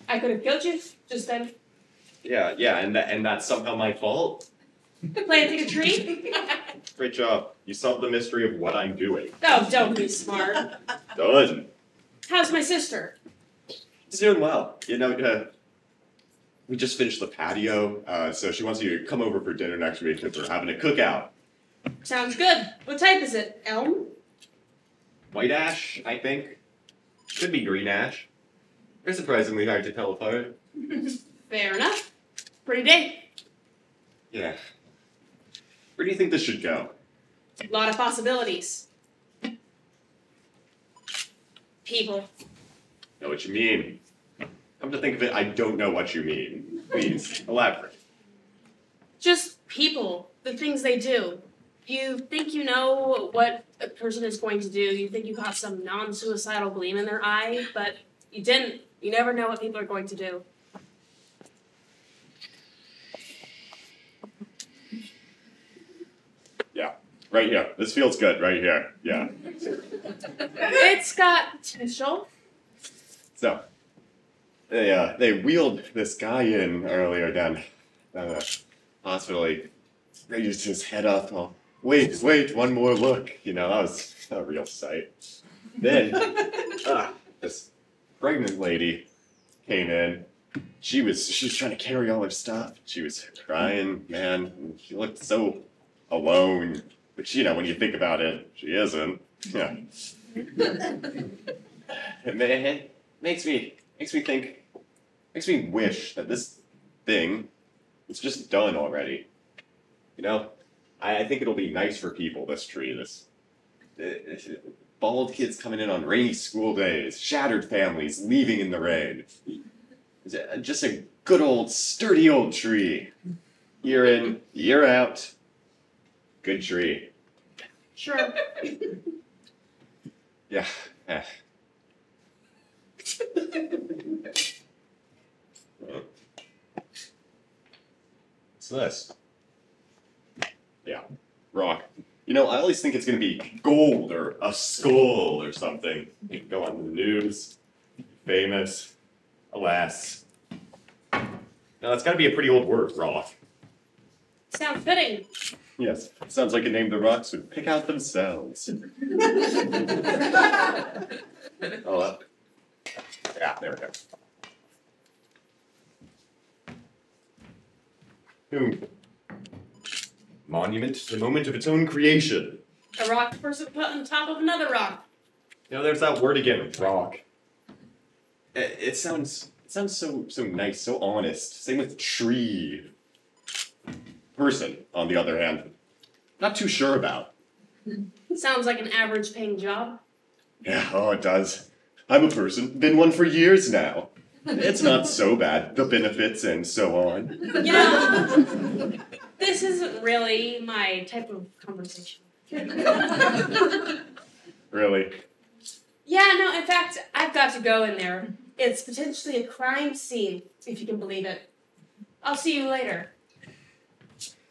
I could have killed you just then. Yeah, and that's somehow my fault? Planting a tree? Great job. You solved the mystery of what I'm doing. Oh, don't be smart. Done. How's my sister? She's doing well. You know, we just finished the patio, so she wants you to come over for dinner next week because we're having a cookout. Sounds good. What type is it? Elm? White ash, I think. Could be green ash. They're surprisingly hard to tell apart. Fair enough. Pretty day. Yeah. Where do you think this should go? A lot of possibilities. People. Know what you mean. Come to think of it, I don't know what you mean. Please, elaborate. Just people. The things they do. You think you know what a person is going to do. You think you caught some non-suicidal gleam in their eye, but you didn't. You never know what people are going to do. Yeah, right here. This feels good right here. Yeah. It's got potential. So, they wheeled this guy in earlier down the hospital. He raised his head up. Oh, wait, one more look. You know, that was a real sight. Then, this pregnant lady came in. She was trying to carry all her stuff. She was crying, man. And she looked so alone. But you know, when you think about it, she isn't. Yeah. It makes me wish that this thing was just done already. You know, I think it'll be nice for people, this tree, this bald kids coming in on rainy school days, shattered families leaving in the rain. Just a good old, sturdy old tree. Year in, year out. Good tree. Sure. Yeah. What's this? Yeah, rock. You know, I always think it's gonna be gold or a skull or something. You can go on the news, famous. Alas. Now that's gotta be a pretty old word, rock. Sounds fitting. Yes, sounds like a name the rocks would pick out themselves. Oh, yeah, there we go. Monument to the moment of its own creation. A rock person put on top of another rock. You know, there's that word again, rock. It sounds so nice, so honest. Same with tree. Person, on the other hand, not too sure about. Sounds like an average paying job. Yeah, oh, it does. I'm a person, been one for years now. It's not so bad, the benefits and so on. You know, this isn't really my type of conversation. Really? Yeah, no, in fact, I've got to go in there. It's potentially a crime scene, if you can believe it. I'll see you later.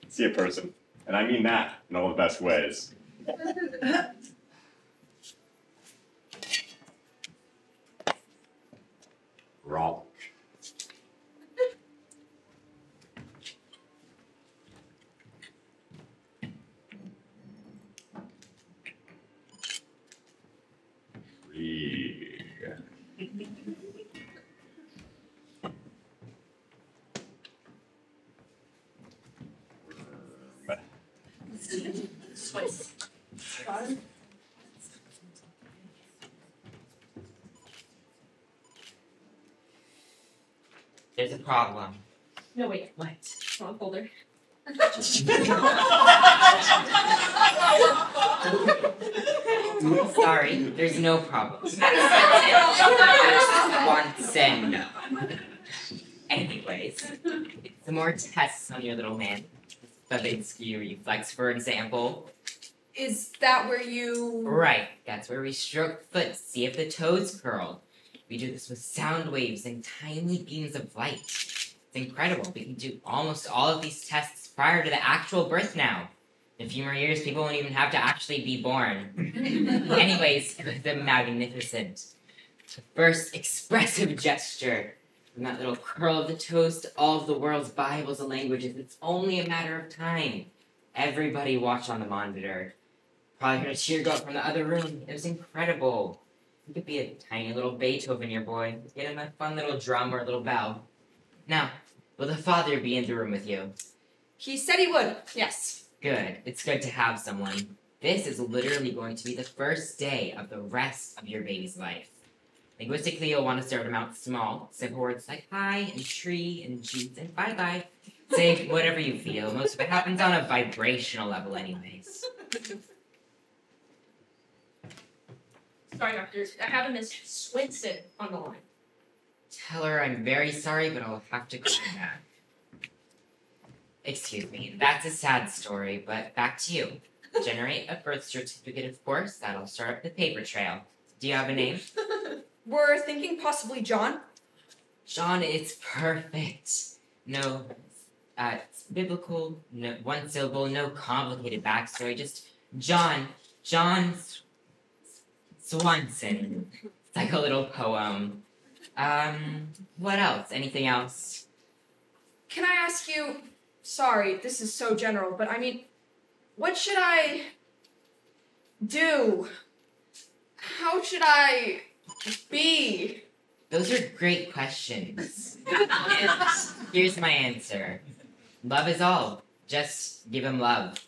See a person. And I mean that in all the best ways. Rock. Tree. Swiss. There's a problem. No, wait, what? Wrong folder. Sorry, there's no problem. Once and no. Anyways, some more tests on your little man. The big skew reflex, for example. Is that where you... Right, that's where we stroke the foot, see if the toes curled. We do this with sound waves and tiny beams of light. It's incredible. We can do almost all of these tests prior to the actual birth now. In a few more years, people won't even have to actually be born. Anyways, it was a magnificent. The first expressive gesture. From that little curl of the toes to all of the world's Bibles and languages, it's only a matter of time. Everybody watched on the monitor. Probably heard a cheer go up from the other room. It was incredible. You could be a tiny little Beethoven, your boy. Get him a fun little drum or a little bell. Now, will the father be in the room with you? He said he would, yes. Good. It's good to have someone. This is literally going to be the first day of the rest of your baby's life. Linguistically, you'll want to start them out small. Simple words like hi and tree and jeans and bye-bye. Say whatever you feel. Most of it happens on a vibrational level anyways. Sorry, doctor. I have a Miss Swinson on the line. Tell her I'm very sorry, but I'll have to call her back. Excuse me, that's a sad story, but back to you. Generate a birth certificate, of course. That'll start up the paper trail. Do you have a name? We're thinking possibly John. John, it's perfect. No, it's biblical, no, one syllable, no complicated backstory, just John Swanson. It's like a little poem. What else? Anything else? Can I ask you, sorry, this is so general, but I mean, what should I do? How should I be? Those are great questions. And here's my answer. Love is all. Just give him love.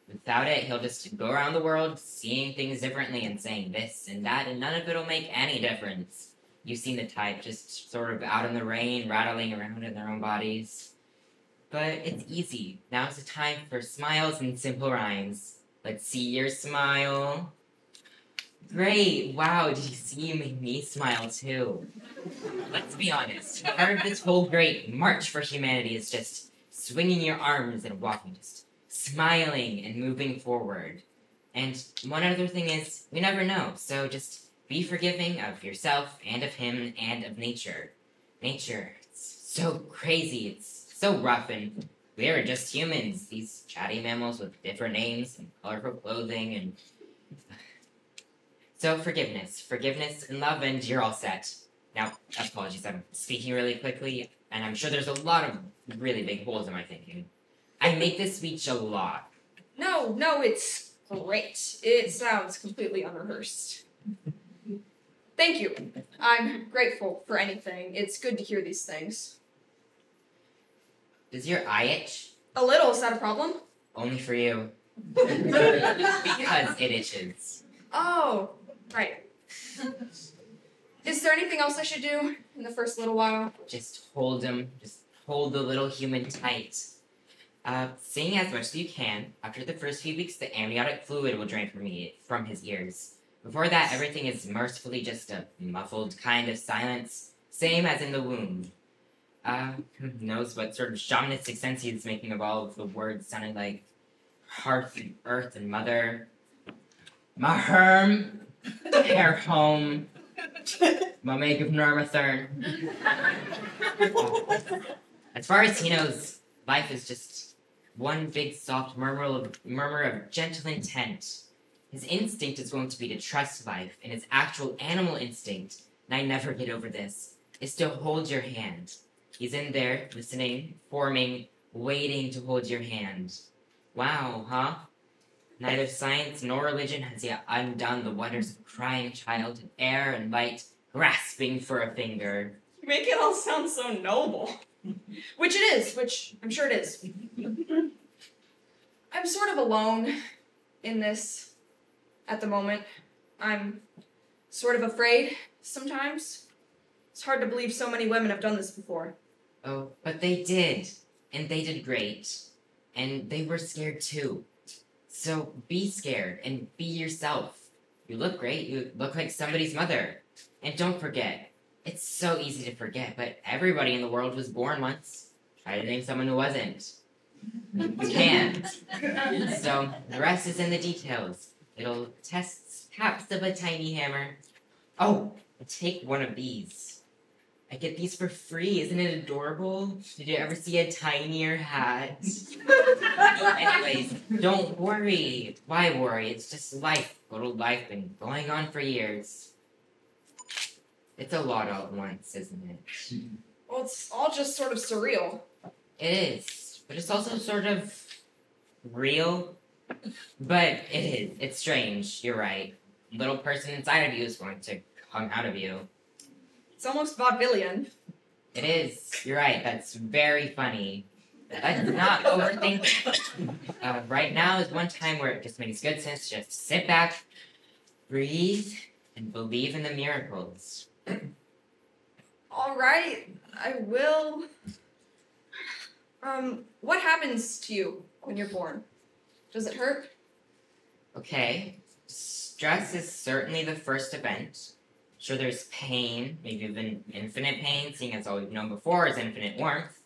Without it, he'll just go around the world seeing things differently and saying this and that, and none of it'll make any difference. You've seen the type, just sort of out in the rain, rattling around in their own bodies. But it's easy. Now's the time for smiles and simple rhymes. Let's see your smile. Great, wow, did you see you made me smile too? Let's be honest, part of this whole great march for humanity is just swinging your arms and walking, just smiling and moving forward. And one other thing is, we never know, so just be forgiving of yourself and of him and of nature. Nature, it's so crazy, it's so rough, and we are just humans, these chatty mammals with different names and colorful clothing and... So forgiveness and love, and you're all set. Now, apologies, I'm speaking really quickly, and I'm sure there's a lot of really big holes in my thinking. I make this speech a lot. No, it's great. It sounds completely unrehearsed. Thank you. I'm grateful for anything. It's good to hear these things. Does your eye itch? A little, is that a problem? Only for you. Because it itches. Oh, right. Is there anything else I should do in the first little while? Just hold him. Just hold the little human tight. Sing as much as you can. After the first few weeks, the amniotic fluid will drain from his ears. Before that, everything is mercifully just a muffled kind of silence, same as in the womb. Who knows what sort of shamanistic sense he's making of all of the words sounding like hearth and earth and mother. Maherm, hair home, Mameg of Normathern. As far as he knows, life is just one big soft murmur of gentle intent. His instinct is going to be to trust life, and his actual animal instinct, and I never get over this, is to hold your hand. He's in there, listening, forming, waiting to hold your hand. Wow, huh? Neither science nor religion has yet undone the wonders of a crying child in air and light, grasping for a finger. You make it all sound so noble. Which it is, which I'm sure it is. I'm sort of alone in this at the moment. I'm sort of afraid sometimes. It's hard to believe so many women have done this before. Oh, but they did. And they did great. And they were scared too. So be scared and be yourself. You look great. You look like somebody's mother. And don't forget. It's so easy to forget, but everybody in the world was born once. Try to name someone who wasn't. You can't. So the rest is in the details. It'll test perhaps of a tiny hammer. Oh, take one of these. I get these for free. Isn't it adorable? Did you ever see a tinier hat? Anyways, don't worry. Why worry? It's just life. Good old life been going on for years. It's a lot all at once, isn't it? Well, it's all just sort of surreal. It is. But it's also sort of real. But it is. It's strange. You're right. Little person inside of you is going to come out of you. It's almost vaudevillian. It is. You're right. That's very funny. Let's not overthink it. Right now is one time where it just makes good sense to just sit back, breathe, and believe in the miracles. All right, I will. What happens to you when you're born? Does it hurt? Okay. Stress is certainly the first event. Sure, there's pain, maybe even infinite pain, seeing as all we've known before is infinite warmth.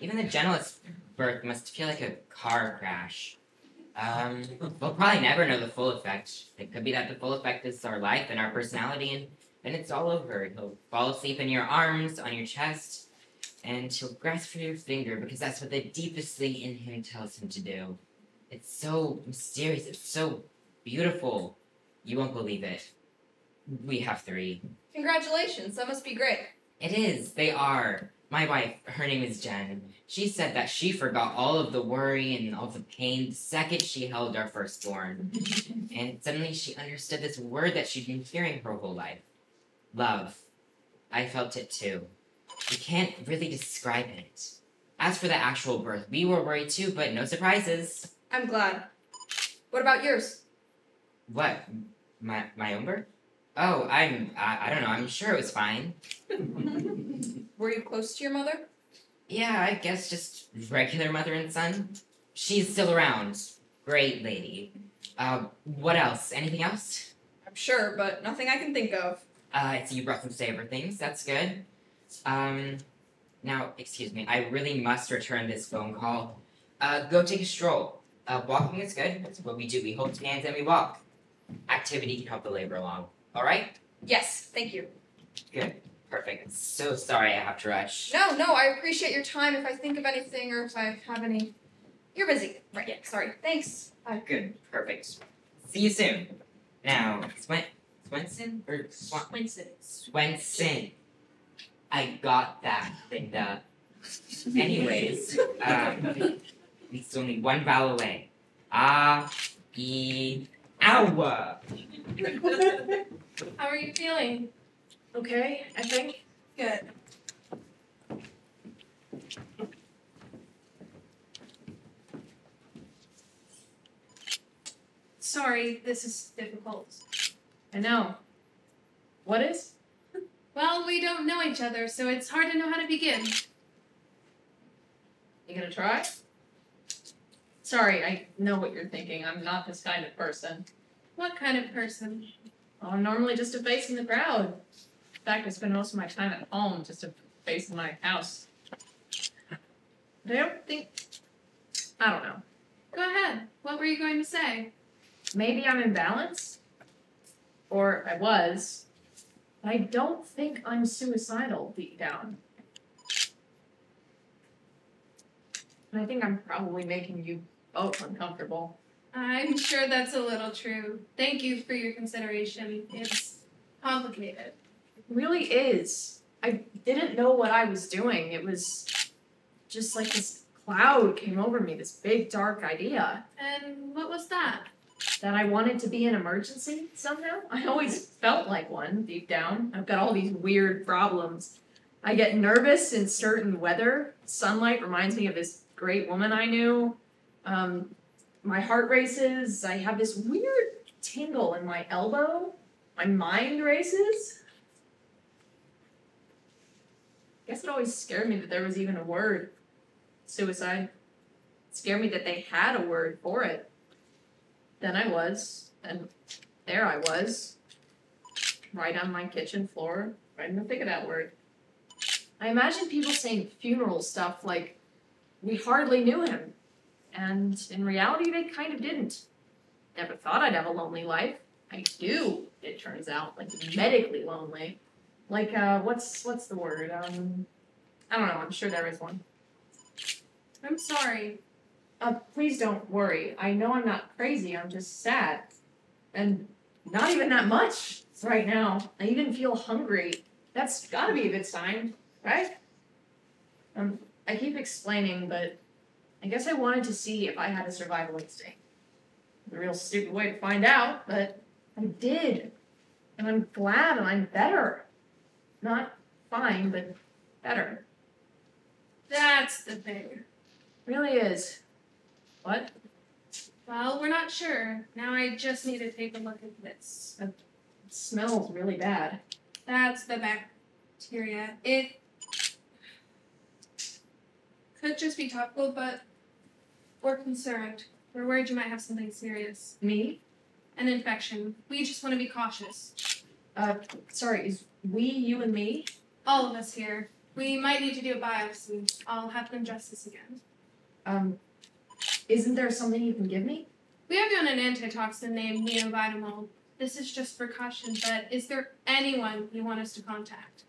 Even the gentlest birth must feel like a car crash. We'll probably never know the full effect. It could be that the full effect is our life and our personality, and then it's all over. You'll fall asleep in your arms, on your chest, and he'll grasp for your finger because that's what the deepest thing in him tells him to do. It's so mysterious. It's so beautiful. You won't believe it. We have 3. Congratulations, that must be great. It is. They are. My wife, her name is Jen. She said that she forgot all of the worry and all the pain the second she held our firstborn. And suddenly she understood this word that she'd been hearing her whole life. Love. I felt it too. We can't really describe it. As for the actual birth, we were worried too, but no surprises. I'm glad. What about yours? What? My own birth? Oh, I don't know. I'm sure it was fine. Were you close to your mother? Yeah, I guess just regular mother and son. She's still around. Great lady. What else? Anything else? I'm sure, but nothing I can think of. So you brought some savor things. That's good. Now, excuse me. I really must return this phone call. Go take a stroll. Walking is good. That's what we do. We hold hands and we walk. Activity can help the labor along. All right? Yes, thank you. Good. Perfect. So sorry I have to rush. No, I appreciate your time. If I think of anything or if I have any... You're busy. Right, yeah, sorry. Thanks. Bye. Good. Perfect. See you soon. Now, Swenson? Or Swenson. I got that, Linda. Anyways, it's only one vowel away. Ow! How are you feeling? Okay, I think. Good. Sorry, this is difficult. I know. What is? Well, we don't know each other, so it's hard to know how to begin. You gonna try? Sorry, I know what you're thinking. I'm not this kind of person. What kind of person? Well, I'm normally just a face in the crowd. In fact, I spend most of my time at home, just a face in my house. But I don't think... I don't know. Go ahead. What were you going to say? Maybe I'm imbalanced? Or I was. But I don't think I'm suicidal deep down. And I think I'm probably making you both uncomfortable. I'm sure that's a little true. Thank you for your consideration. It's complicated. It really is. I didn't know what I was doing. It was just like this cloud came over me, this big dark idea. And what was that? That I wanted to be an emergency somehow. I always felt like one deep down. I've got all these weird problems. I get nervous in certain weather. Sunlight reminds me of this great woman I knew. My heart races. I have this weird tingle in my elbow. My mind races. I guess it always scared me that there was even a word. Suicide. It scared me that they had a word for it. Then I was, and there I was, right on my kitchen floor, right in the thick of that word. I imagine people saying funeral stuff like, we hardly knew him. And in reality, they kind of didn't. Never thought I'd have a lonely life. I do, it turns out, like medically lonely. Like, what's the word? I don't know, I'm sure there is one. I'm sorry. Please don't worry. I know I'm not crazy, I'm just sad. And not even that much right now. I even feel hungry. That's gotta be a good sign, right? I keep explaining, but I guess I wanted to see if I had a survival instinct. A real stupid way to find out, but I did. And I'm glad and I'm better. Not fine, but better. That's the thing. Really is. What? Well, we're not sure. Now I just need to take a look at this. It smells really bad. That's the bacteria. It could just be topical, but we're concerned. We're worried you might have something serious. Me? An infection. We just want to be cautious. Sorry, is we, you, and me? All of us here. We might need to do a biopsy. I'll have them dress this again. Isn't there something you can give me? We have you on an antitoxin named neovitamol. This is just precaution, but is there anyone you want us to contact?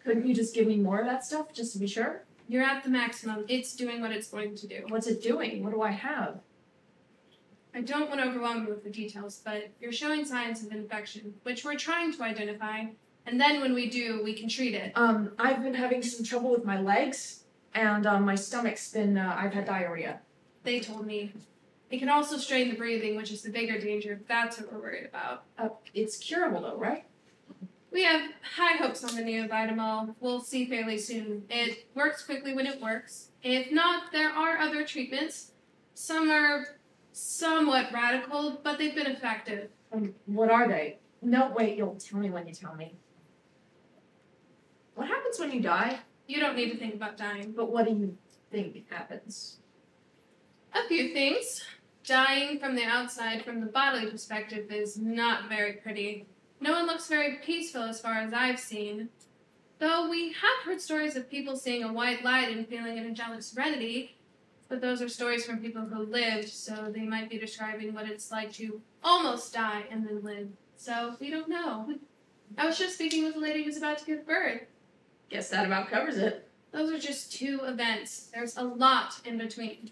Couldn't you just give me more of that stuff, just to be sure? You're at the maximum. It's doing what it's going to do. What's it doing? What do I have? I don't want to overwhelm you with the details, but you're showing signs of infection, which we're trying to identify, and then when we do, we can treat it. I've been having some trouble with my legs, and my stomach's been, I've had diarrhea. They told me. It can also strain the breathing, which is the bigger danger. That's what we're worried about. It's curable though, right? We have high hopes on the neovitamol. We'll see fairly soon. It works quickly when it works. If not, there are other treatments. Some are somewhat radical, but they've been effective. What are they? No, wait, you'll tell me when you tell me. What happens when you die? You don't need to think about dying. But what do you think happens? A few things. Dying from the outside, from the bodily perspective, is not very pretty. No one looks very peaceful as far as I've seen. Though we have heard stories of people seeing a white light and feeling an angelic serenity, but those are stories from people who lived, so they might be describing what it's like to almost die and then live. So we don't know. I was just speaking with a lady who's about to give birth. Guess that about covers it. Those are just 2 events. There's a lot in between.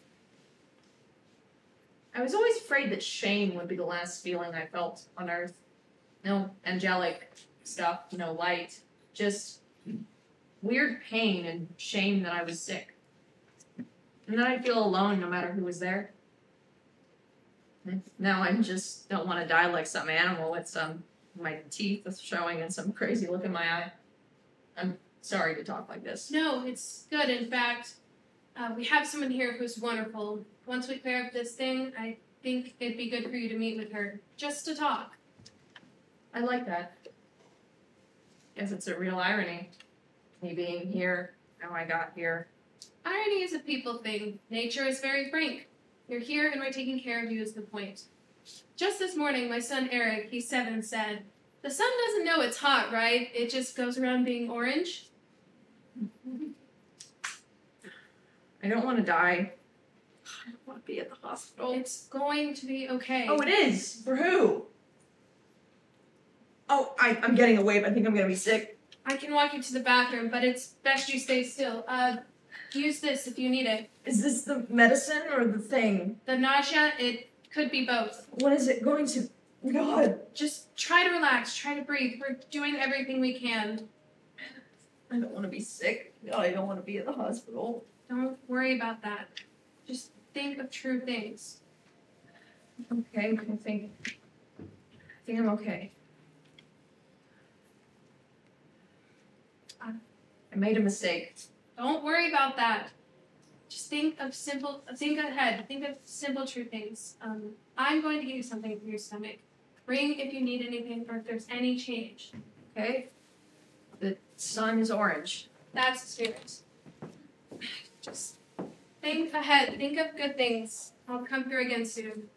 I was always afraid that shame would be the last feeling I felt on Earth. No angelic stuff, no light. Just weird pain and shame that I was sick. And that I'd feel alone no matter who was there. Now I just don't want to die like some animal with my teeth showing and some crazy look in my eye. I'm sorry to talk like this. No, it's good. In fact, we have someone here who's wonderful. Once we clear up this thing, I think it'd be good for you to meet with her, just to talk. I like that. Guess it's a real irony. Me being here, how I got here. Irony is a people thing. Nature is very frank. You're here and we're taking care of you is the point. Just this morning, my son Eric, he's 7, said, "The sun doesn't know it's hot, right? It just goes around being orange." I don't want to die. I don't want to be at the hospital. It's going to be okay. Oh, it is? For who? Oh, I'm getting a wave. I think I'm going to be sick. I can walk you to the bathroom, but it's best you stay still. Use this if you need it. Is this the medicine or the thing? The nausea, it could be both. What is it going to... God. Just try to relax. Try to breathe. We're doing everything we can. I don't want to be sick. I don't want to be at the hospital. Don't worry about that. Just think of true things. Okay, I think I'm okay. I made a mistake. Don't worry about that. Just think ahead. Think of simple, true things. I'm going to give you something for your stomach. Ring if you need anything or if there's any change. Okay? The sun is orange. That's the spirit. Just think ahead. Think of good things. I'll come through again soon.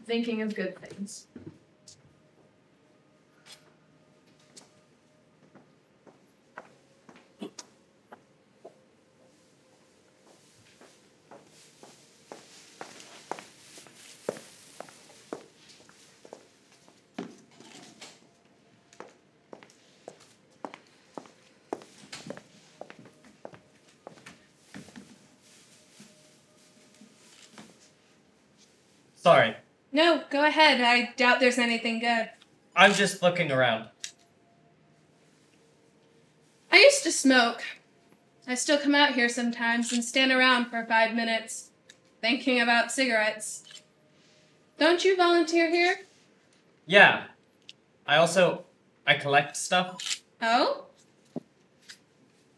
Thinking of good things. Sorry, No, go ahead. I doubt there's anything good. I'm just looking around. I used to smoke. I still come out here sometimes and stand around for 5 minutes, thinking about cigarettes. Don't you volunteer here? Yeah. I collect stuff. Oh?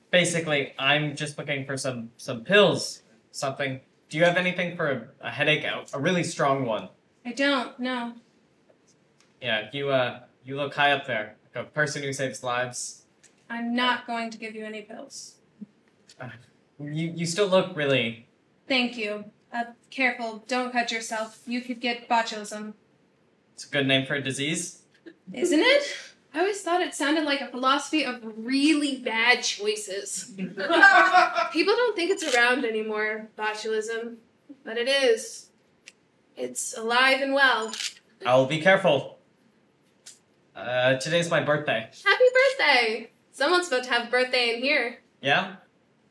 Basically, I'm just looking for some pills, something. Do you have anything for a headache? A really strong one. I don't, no. Yeah, you look high up there, like a person who saves lives. I'm not going to give you any pills. You still look really... Thank you. Careful, don't cut yourself. You could get botulism. It's a good name for a disease. Isn't it? I always thought it sounded like a philosophy of really bad choices. People don't think it's around anymore, botulism. But it is. It's alive and well. I'll be careful. Today's my birthday. Happy birthday! Someone's about to have a birthday in here. Yeah?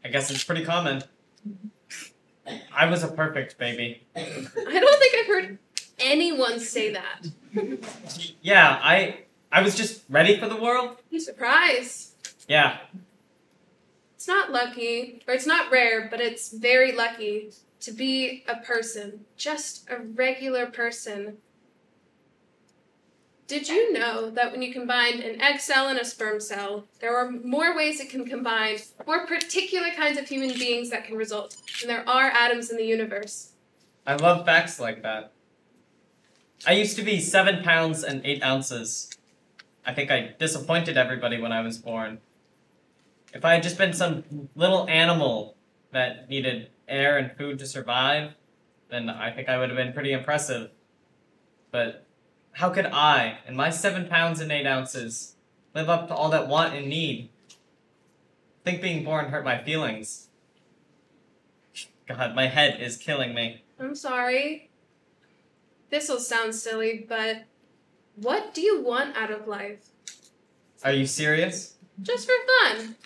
I guess it's pretty common. I was a perfect baby. I don't think I've heard anyone say that. Yeah, I was just ready for the world. Surprise. Yeah. It's not lucky, or it's not rare, but it's very lucky to be a person. Just a regular person. Did you know that when you combine an egg cell and a sperm cell, there are more ways it can combine for particular kinds of human beings that can result than there are atoms in the universe? I love facts like that. I used to be 7 pounds and 8 ounces. I think I disappointed everybody when I was born. If I had just been some little animal that needed air and food to survive, then I think I would have been pretty impressive. But how could I, in my 7 pounds and 8 ounces, live up to all that want and need? I think being born hurt my feelings. God, my head is killing me. I'm sorry. This'll sound silly, but what do you want out of life? Are you serious? Just for fun.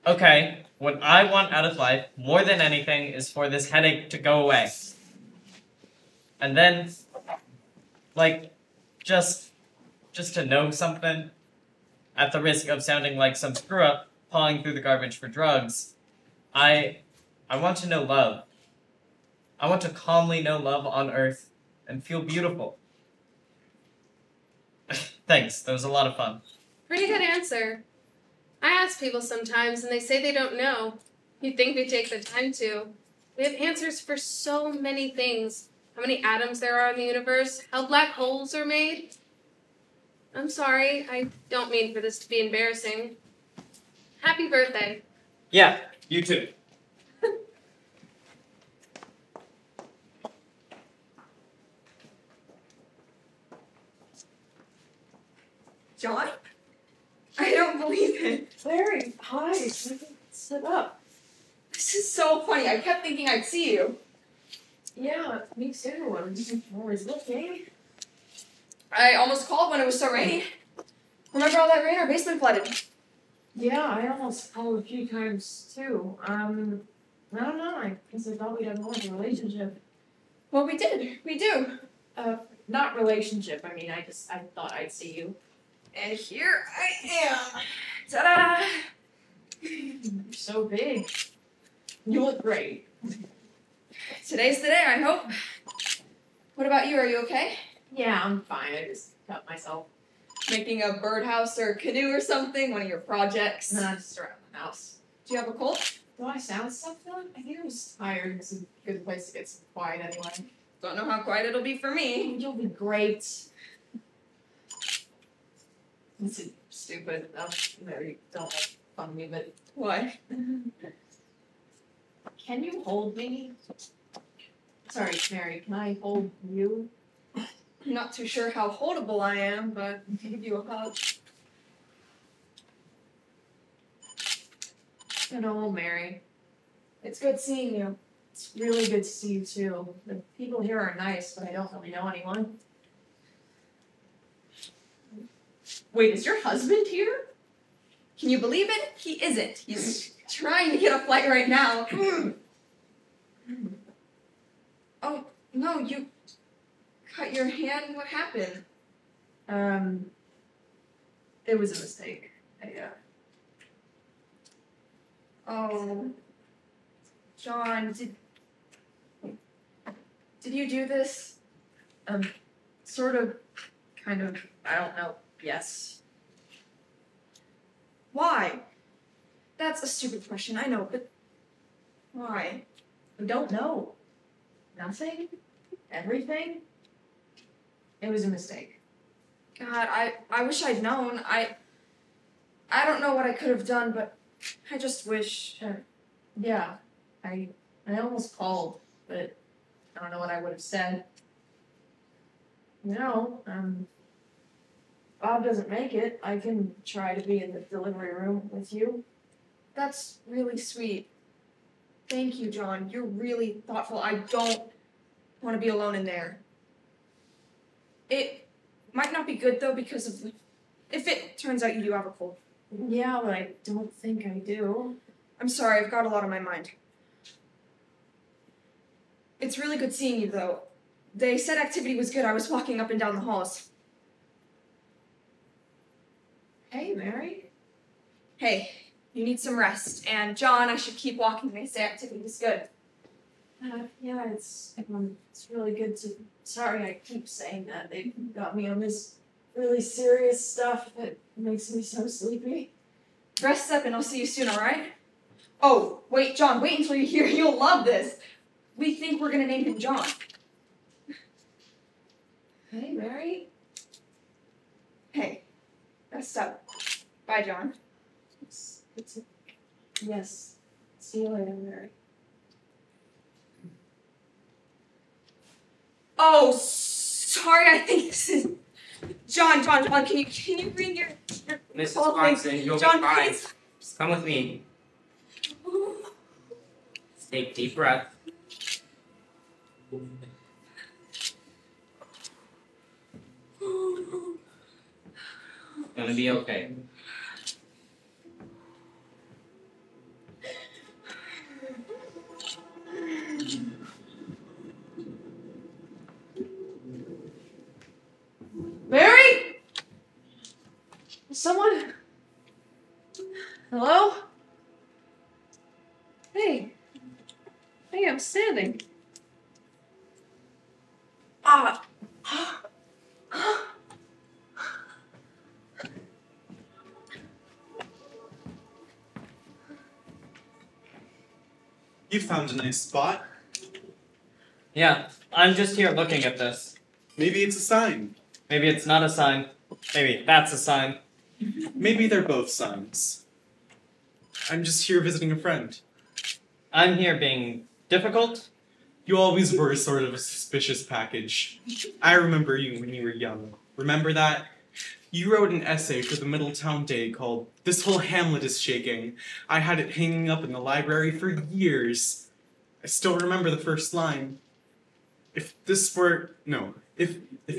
Okay, what I want out of life, more than anything, is for this headache to go away. And then, like, just to know something, at the risk of sounding like some screw-up pawing through the garbage for drugs, I want to know love. I want to calmly know love on Earth and feel beautiful. Thanks, that was a lot of fun. Pretty good answer. I ask people sometimes, and they say they don't know. You'd think they take the time to. We have answers for so many things. How many atoms there are in the universe, how black holes are made. I'm sorry, I don't mean for this to be embarrassing. Happy birthday. Yeah, you too. John? I don't believe it. Larry, hi. Sit up. This is so funny. I kept thinking I'd see you. Yeah, me too. I'm always looking. I almost called when it was so rainy. Remember all that rain? Our basement flooded. Yeah, I almost called a few times too. I don't know. I guess I thought we'd have more of a relationship. Well, we did. We do. Not relationship. I mean, I thought I'd see you. And here I am. Ta-da! You're so big. You look great. Today's the day, I hope. What about you? Are you okay? Yeah, I'm fine. I just cut myself. Making a birdhouse or canoe or something? One of your projects? Nah, just around the house. Do you have a cold? Do I sound stuffed up? I think I was tired. This is a good place to get some quiet anyway. Don't know how quiet it'll be for me. You'll be great. This is stupid. Mary, don't make fun of me, but Why? can you hold me? Sorry, Mary, can I hold you? I'm not too sure how holdable I am, but I'll give you a hug. No, Mary. It's good seeing you. It's really good to see you too. The people here are nice, but I don't really know anyone. Wait, is your husband here? Can you believe it? He isn't. He's trying to get a flight right now. Oh, no, you cut your hand? What happened? It was a mistake. Oh, John, did you do this? Sort of, kind of, I don't know, yes. Why? That's a stupid question, I know, but why? I don't know. Nothing? Everything? It was a mistake. God, I wish I'd known. I don't know what I could have done, but I just wish. Yeah, I almost called, but I don't know what I would have said. Bob doesn't make it. I can try to be in the delivery room with you. That's really sweet. Thank you, John. You're really thoughtful. I don't want to be alone in there. It might not be good, though, because of if it turns out you do have a cold. Yeah, but I don't think I do. I'm sorry, I've got a lot on my mind. It's really good seeing you, though. They said activity was good. I was walking up and down the halls. Hey, Mary. Hey, you need some rest. And John, I should keep walking. They say activity was good. Yeah, it's really good to. Sorry, I keep saying that. They got me on this really serious stuff that makes me so sleepy. Rest up and I'll see you soon, alright? Oh, wait, John, wait until you hear. You'll love this. We think we're gonna name him John. Hey, Mary. Hey, rest up. Bye, John. Yes. See you later, Mary. Oh, sorry, I think this is... John, can you bring your Mrs. call Watson, thing? you'll John, be fine. please. Just come with me. Take a deep breath. Gonna be okay. Mary? Someone? Hello? Hey. Hey, I'm standing. Ah. You found a nice spot. Yeah, I'm just here looking at this. Maybe it's a sign. Maybe it's not a sign. Maybe that's a sign. Maybe they're both signs. I'm just here visiting a friend. I'm here being difficult. You always were sort of a suspicious package. I remember you when you were young. Remember that? You wrote an essay for the Middletown Day called "This Whole Hamlet is Shaking." I had it hanging up in the library for years. I still remember the first line. If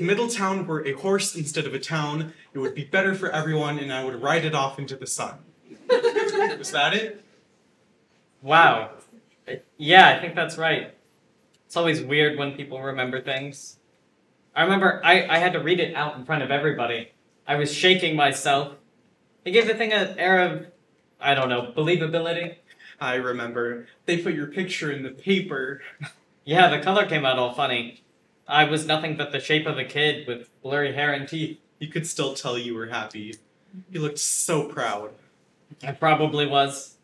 Middletown were a horse instead of a town, it would be better for everyone and I would ride it off into the sun. Was that it? Wow. Yeah, I think that's right. It's always weird when people remember things. I remember I had to read it out in front of everybody. I was shaking myself. It gave the thing an air of, I don't know, believability. I remember. They put your picture in the paper. Yeah, the color came out all funny. I was nothing but the shape of a kid with blurry hair and teeth. You could still tell you were happy. You looked so proud. I probably was.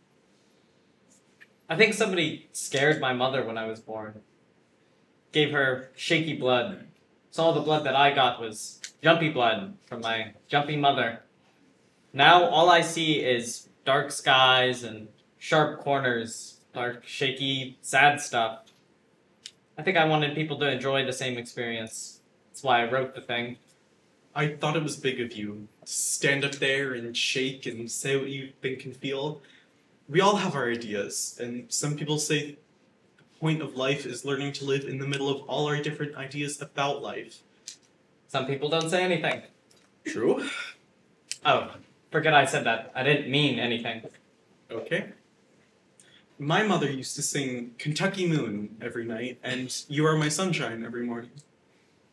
I think somebody scared my mother when I was born. Gave her shaky blood. So all the blood that I got was jumpy blood from my jumpy mother. Now all I see is dark skies and sharp corners, dark, shaky, sad stuff. I think I wanted people to enjoy the same experience. That's why I wrote the thing. I thought it was big of you. To stand up there and shake and say what you think and feel. We all have our ideas, and some people say the point of life is learning to live in the middle of all our different ideas about life. Some people don't say anything. True. Oh, forget I said that. I didn't mean anything. Okay. My mother used to sing Kentucky Moon every night, and You Are My Sunshine every morning.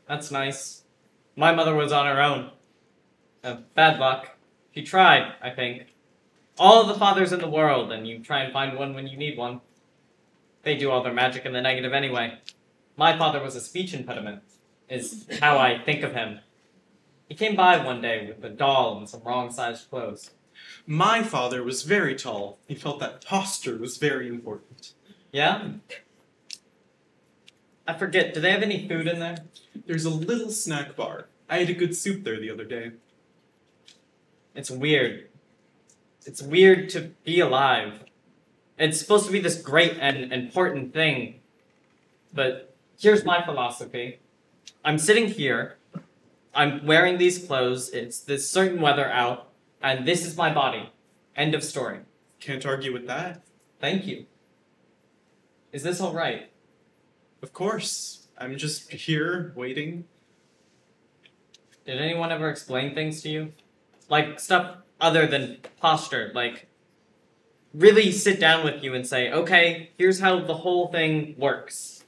That's nice. My mother was on her own. Bad luck. She tried, I think. All the fathers in the world, and you try and find one when you need one. They do all their magic in the negative anyway. My father was a speech impediment, is how I think of him. He came by one day with a doll and some wrong-sized clothes. My father was very tall. He felt that posture was very important. Yeah? I forget, do they have any food in there? There's a little snack bar. I ate a good soup there the other day. It's weird. It's weird to be alive. It's supposed to be this great and important thing. But here's my philosophy. I'm sitting here. I'm wearing these clothes. It's this certain weather out. And this is my body. End of story. Can't argue with that. Thank you. Is this all right? Of course. I'm just here, waiting. Did anyone ever explain things to you? Like, stuff other than posture, like... really sit down with you and say, okay, here's how the whole thing works.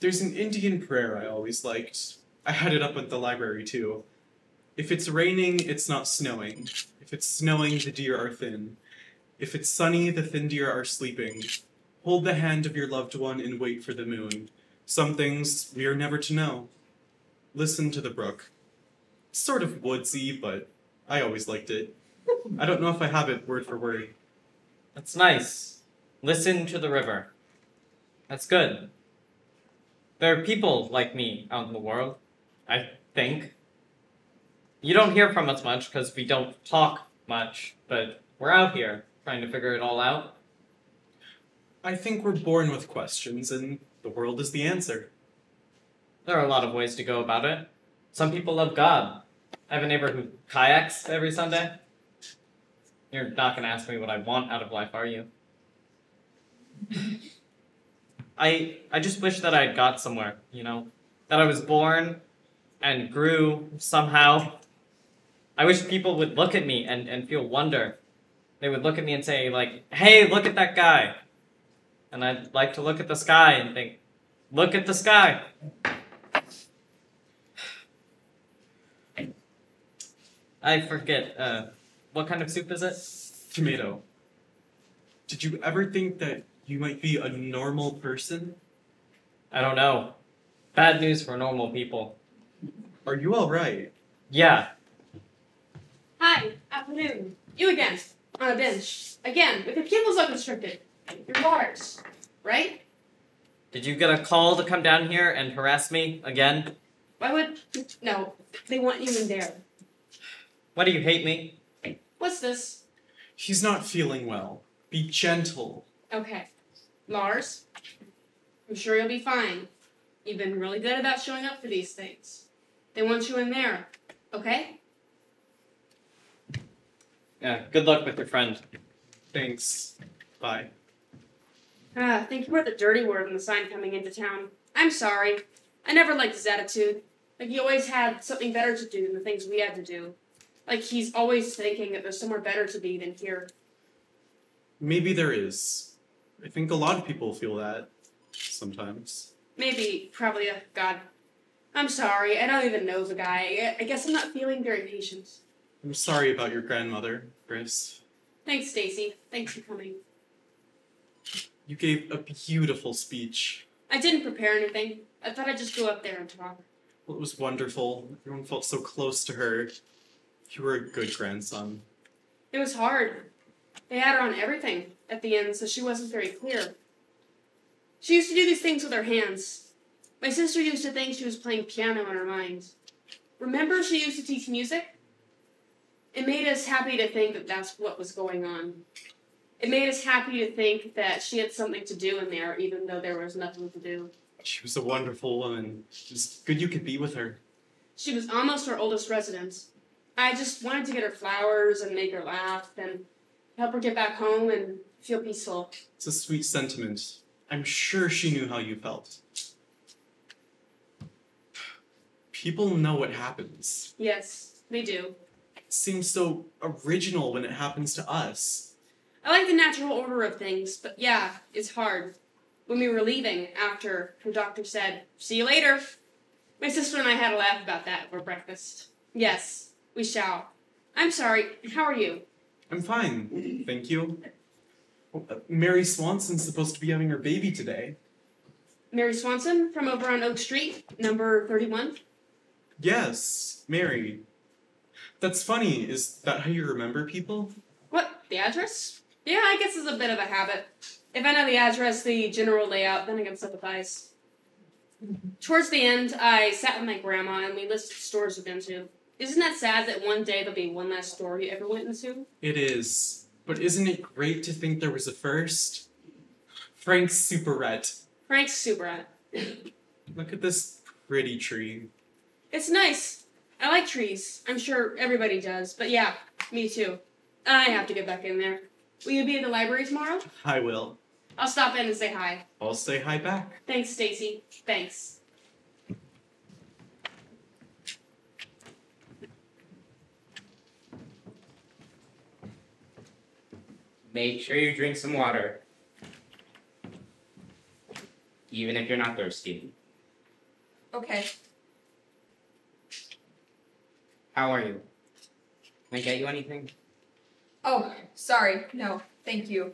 There's an Indian prayer I always liked. I had it up at the library too. If it's raining, it's not snowing. If it's snowing, the deer are thin. If it's sunny, the thin deer are sleeping. Hold the hand of your loved one and wait for the moon. Some things we are never to know. Listen to the brook. Sort of woodsy, but I always liked it. I don't know if I have it word for word. That's nice. Listen to the river. That's good. There are people like me out in the world, I think. You don't hear from us much because we don't talk much, but we're out here trying to figure it all out. I think we're born with questions, and the world is the answer. There are a lot of ways to go about it. Some people love God. I have a neighbor who kayaks every Sunday. You're not going to ask me what I want out of life, are you? I just wish that I had got somewhere, you know? That I was born and grew somehow. I wish people would look at me and feel wonder. They would look at me and say, like, hey, look at that guy. And I'd like to look at the sky and think, look at the sky. I forget, what kind of soup is it? Tomato. Did you ever think that you might be a normal person? I don't know. Bad news for normal people. Are you alright? Yeah. Hi, afternoon. You again, on a bench. Again, with your pupils unrestricted. Your bars, right? Did you get a call to come down here and harass me again? Why would... No, they want you in there. Why do you hate me? What's this? He's not feeling well. Be gentle. Okay. Lars, I'm sure you'll be fine. You've been really good about showing up for these things. They want you in there, okay? Yeah, good luck with your friend. Thanks. Bye. I think you wrote the dirty word on the sign coming into town. I'm sorry. I never liked his attitude. Like he always had something better to do than the things we had to do. Like he's always thinking that there's somewhere better to be than here. Maybe there is. I think a lot of people feel that sometimes. Maybe, probably, God. I'm sorry, I don't even know the guy. I guess I'm not feeling very patient. I'm sorry about your grandmother, Chris. Thanks, Stacy. Thanks for coming. You gave a beautiful speech. I didn't prepare anything. I thought I'd just go up there and talk. Well, it was wonderful. Everyone felt so close to her. You were a good grandson. It was hard. They had her on everything at the end, so she wasn't very clear. She used to do these things with her hands. My sister used to think she was playing piano in her mind. Remember she used to teach music? It made us happy to think that that's what was going on. It made us happy to think that she had something to do in there, even though there was nothing to do. She was a wonderful woman. Just good you could be with her. She was almost our oldest resident. I just wanted to get her flowers and make her laugh and help her get back home and feel peaceful. It's a sweet sentiment. I'm sure she knew how you felt. People know what happens. Yes, they do. It seems so original when it happens to us. I like the natural order of things, but yeah, it's hard. When we were leaving, after her doctor said, "See you later," my sister and I had a laugh about that for breakfast. Yes, we shall. I'm sorry, how are you? I'm fine, thank you. Mary Swanson's supposed to be having her baby today. Mary Swanson from over on Oak Street, number 31? Yes, Mary. That's funny. Is that how you remember people? What, the address? Yeah, I guess it's a bit of a habit. If I know the address, the general layout, then I can sympathize. Towards the end, I sat with my grandma and we listed stores we've been to. Isn't that sad that one day there'll be one last store you ever went into? It is. But isn't it great to think there was a first? Frank's Superette. Frank's Superette. Look at this pretty tree. It's nice. I like trees. I'm sure everybody does. But yeah, me too. I have to get back in there. Will you be in the library tomorrow? I will. I'll stop in and say hi. I'll say hi back. Thanks, Stacy. Thanks. Make sure you drink some water. Even if you're not thirsty. Okay. How are you? Can I get you anything? Oh, sorry. No, thank you.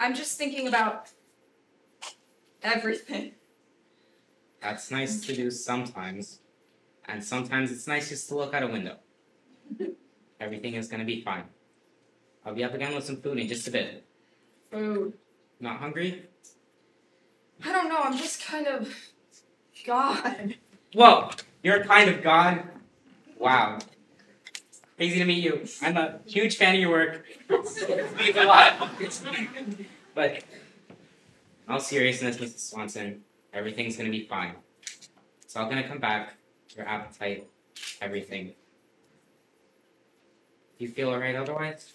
I'm just thinking about everything. That's nice to do sometimes. And sometimes it's nice just to look out a window. Everything is gonna be fine. I'll be up again with some food in just a bit. Food. Not hungry? I don't know, I'm just kind of God. Whoa! You're a kind of god? Wow. Crazy to meet you. I'm a huge fan of your work. It means a lot. But, in all seriousness, Mrs. Swanson, everything's gonna be fine. It's all gonna come back. Your appetite, everything. Do you feel alright otherwise?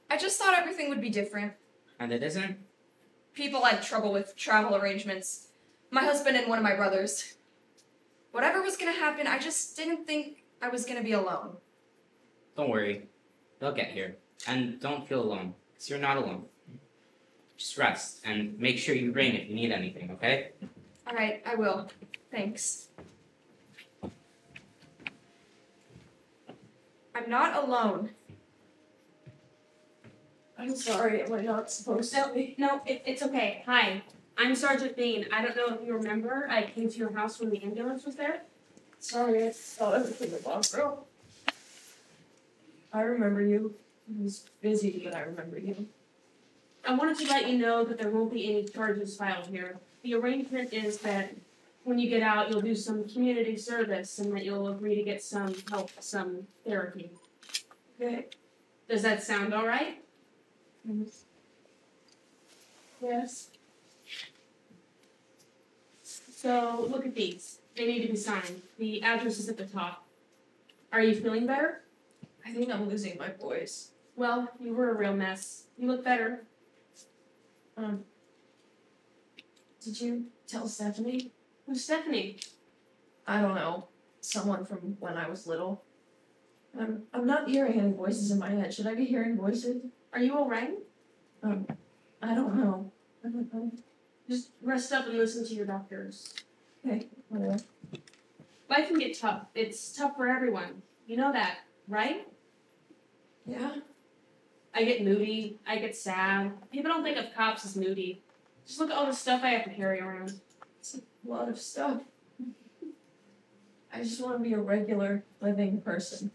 I just thought everything would be different. And it isn't? People had trouble with travel arrangements. My husband and one of my brothers. Whatever was gonna happen, I just didn't think I was gonna be alone. Don't worry. They'll get here. And don't feel alone, because you're not alone. Just rest, and make sure you ring if you need anything, okay? Alright, I will. Thanks. I'm not alone. I'm sorry, am I not supposed to be? No, it's okay. Hi, I'm Sergeant Bean. I don't know if you remember, I came to your house when the ambulance was there. Sorry, I thought everything was off, girl. I remember you. I was busy, but I remember you. I wanted to let you know that there won't be any charges filed here. The arrangement is that when you get out, you'll do some community service and that you'll agree to get some help, some therapy. Okay. Does that sound all right? Yes. So look at these. They need to be signed. The address is at the top. Are you feeling better? I think I'm losing my voice. Well, you were a real mess. You look better. Did you tell Stephanie? Who's Stephanie? I don't know. Someone from when I was little. I'm not hearing any voices in my head. Should I be hearing voices? Are you alright? I don't know. I don't know. Just rest up and listen to your doctors. Okay, whatever. Life can get tough. It's tough for everyone. You know that, right? Yeah. I get moody. I get sad. People don't think of cops as moody. Just look at all the stuff I have to carry around. It's a lot of stuff. I just want to be a regular, living person.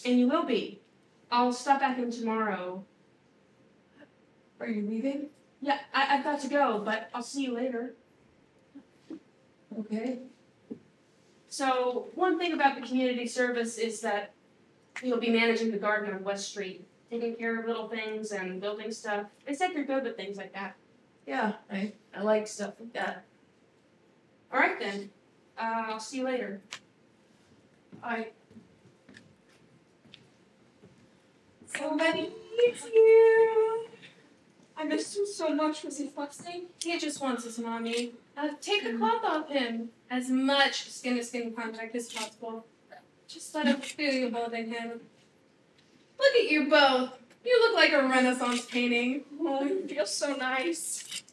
And you will be. I'll stop back in tomorrow. Are you leaving? Yeah, I've got to go, but I'll see you later. Okay. So, one thing about the community service is that you'll be managing the garden on West Street, taking care of little things and building stuff. They said you're good with things like that. Yeah, I like stuff like that. All right then. I'll see you later. Bye. Somebody needs you. I missed him so much. Was he fussing? He just wants his mommy. Take the cloth off him. As much skin-to-skin contact as possible. Just let him feel you holding him. Look at you both. You look like a Renaissance painting. Oh, it feels so nice.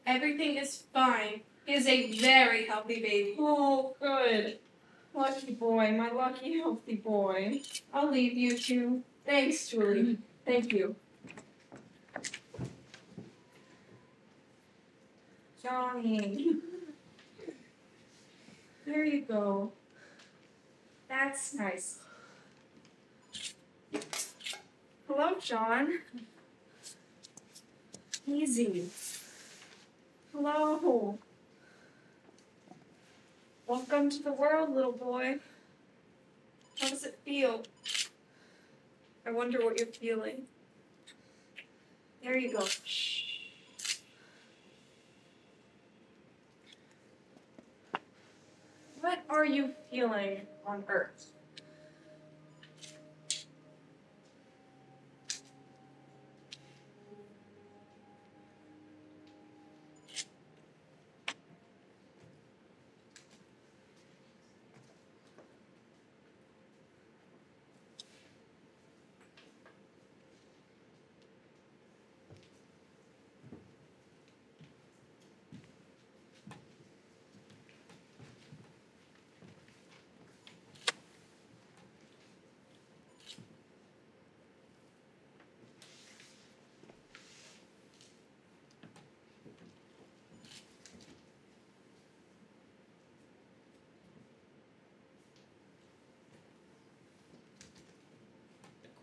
Everything is fine. He is a very healthy baby. Oh, good. Lucky boy, my lucky, healthy boy. I'll leave you two. Thanks, Julie. Thank you. Johnny. There you go. That's nice. Hello, John. Easy. Hello. Welcome to the world, little boy. How does it feel? I wonder what you're feeling. There you go. Shh. What are you feeling on Earth?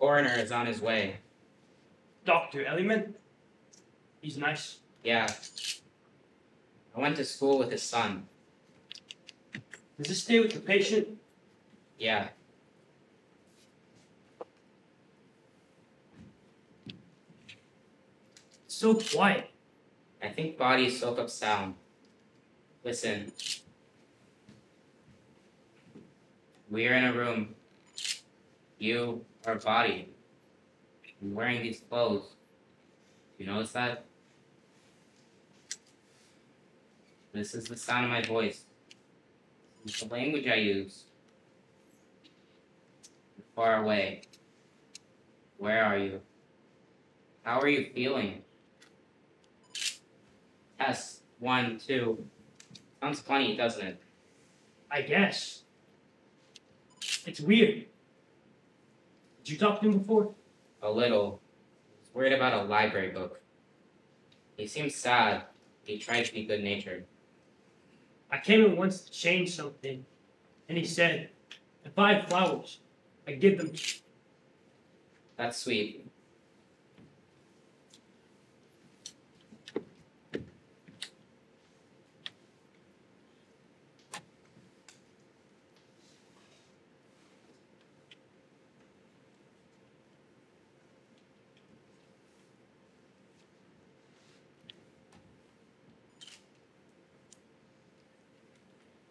coroner is on his way. Dr. Elliman? He's nice. Yeah. I went to school with his son. Does he stay with the patient? Yeah. So quiet. I think bodies soak up sound. Listen. We're in a room. You are a body. I'm wearing these clothes. You notice that? This is the sound of my voice. It's the language I use. You're far away. Where are you? How are you feeling? Test 1, 2. Sounds funny, doesn't it? I guess. It's weird. Did you talk to him before? A little. I was worried about a library book. He seemed sad. He tried to be good-natured. I came in once to change something, and he said, if I had flowers, I'd give them to you. That's sweet.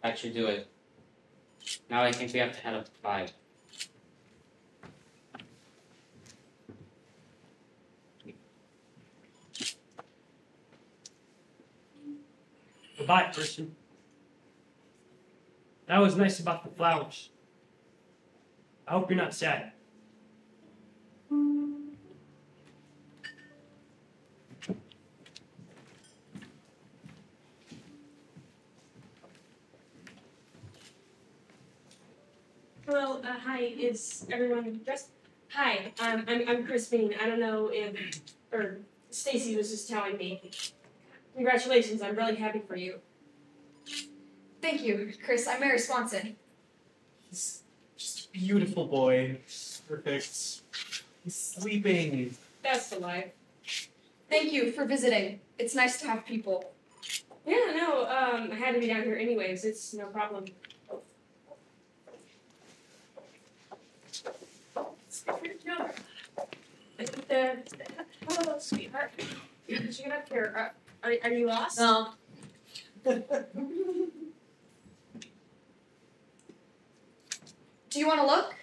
That should do it. Now I think we have to head up to 5. Goodbye, person. That was nice about the flowers. I hope you're not sad. Hello, hi, is everyone dressed? Hi, I'm Crispine. I don't know if, or Stacy was just telling me. Congratulations, I'm really happy for you. Thank you, Chris. I'm Mary Swanson. He's just a beautiful boy. Perfect. He's sleeping. That's the life. Thank you for visiting. It's nice to have people. Yeah, no, I had to be down here anyways. It's no problem. Hello, sweetheart. Did you get up here? Are you lost? No. Do you want to look?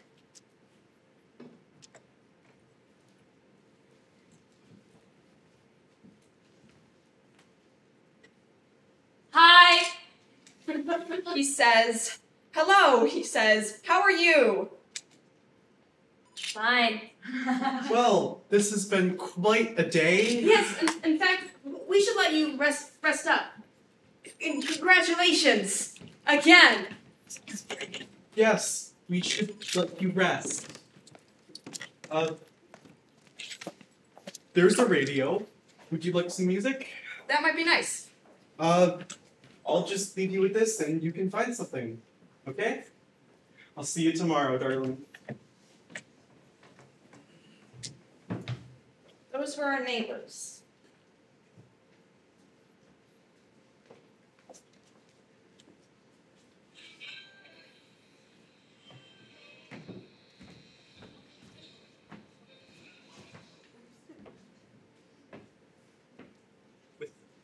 Hi. He says, hello, he says, how are you? Fine. Well, this has been quite a day. Yes, in fact, we should let you rest up. And congratulations! Again! Yes, we should let you rest. There's the radio. Would you like some music? That might be nice. I'll just leave you with this and you can find something. Okay? I'll see you tomorrow, darling. Those were our neighbors.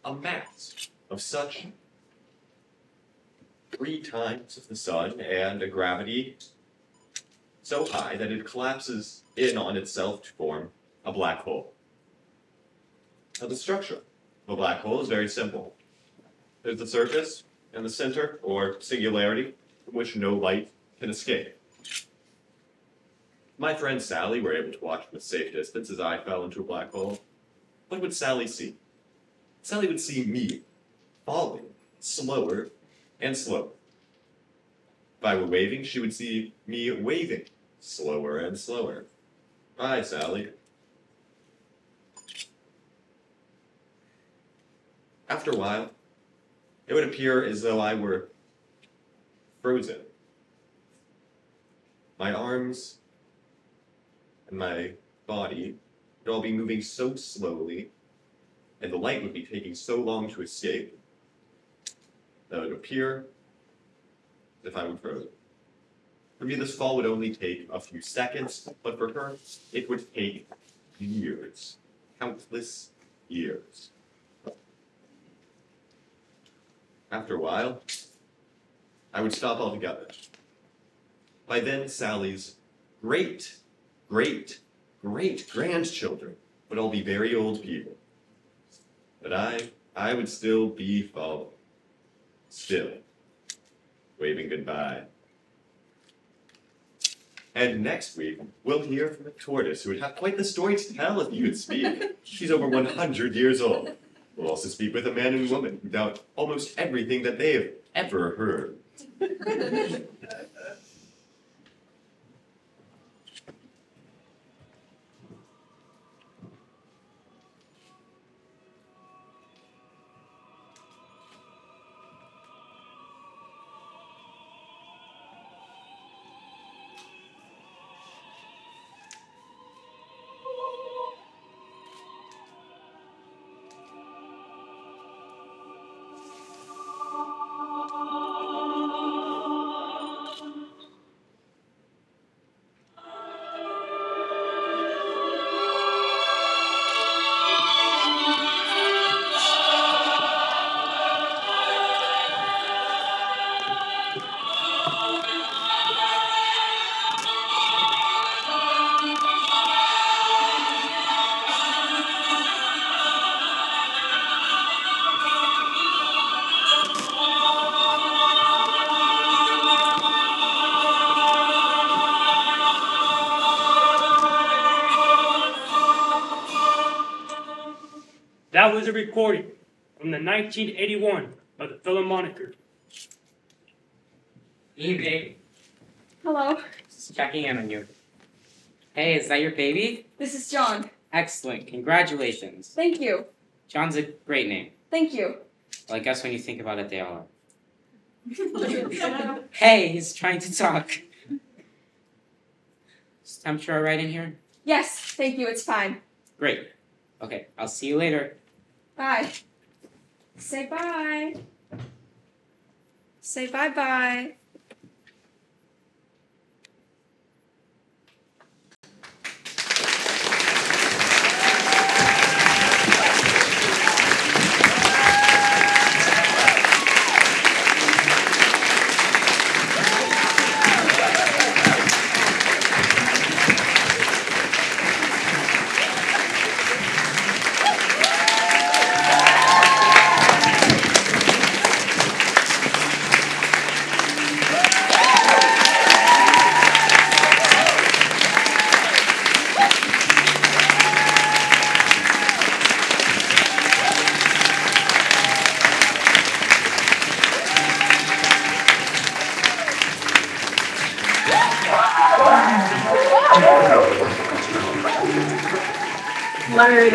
A mass of such 3 times of the sun and a gravity so high that it collapses in on itself to form a black hole. Now, the structure of a black hole is very simple. There's the surface and the center, or singularity, from which no light can escape. My friend Sally were able to watch from a safe distance as I fell into a black hole. What would Sally see? Sally would see me falling slower and slower. If I were waving, she would see me waving slower and slower. Bye, Sally. After a while, it would appear as though I were frozen. My arms and my body would all be moving so slowly, and the light would be taking so long to escape, that it would appear as if I would frozen. For me, this fall would only take a few seconds, but for her, it would take years, countless years. After a while, I would stop altogether. By then, Sally's great-grandchildren would all be very old people. But I would still be following. Still, waving goodbye. And next week, we'll hear from a tortoise who would have quite the story to tell if you could speak. She's over 100 years old. We'll also speak with a man and woman who doubt almost everything that they have ever heard. That was a recording from the 1981 of the Philharmoniker. Hey, babe. Hello, Just checking in on you. Hey, is that your baby? this is John. Excellent. Congratulations. Thank you. John's a great name. Thank you. Well, I guess when you think about it, they all are. Hey, he's trying to talk. Is temperature all right in here? Yes, thank you, it's fine. Great. Okay, I'll see you later. Bye. Say bye. Say bye-bye. Leonard.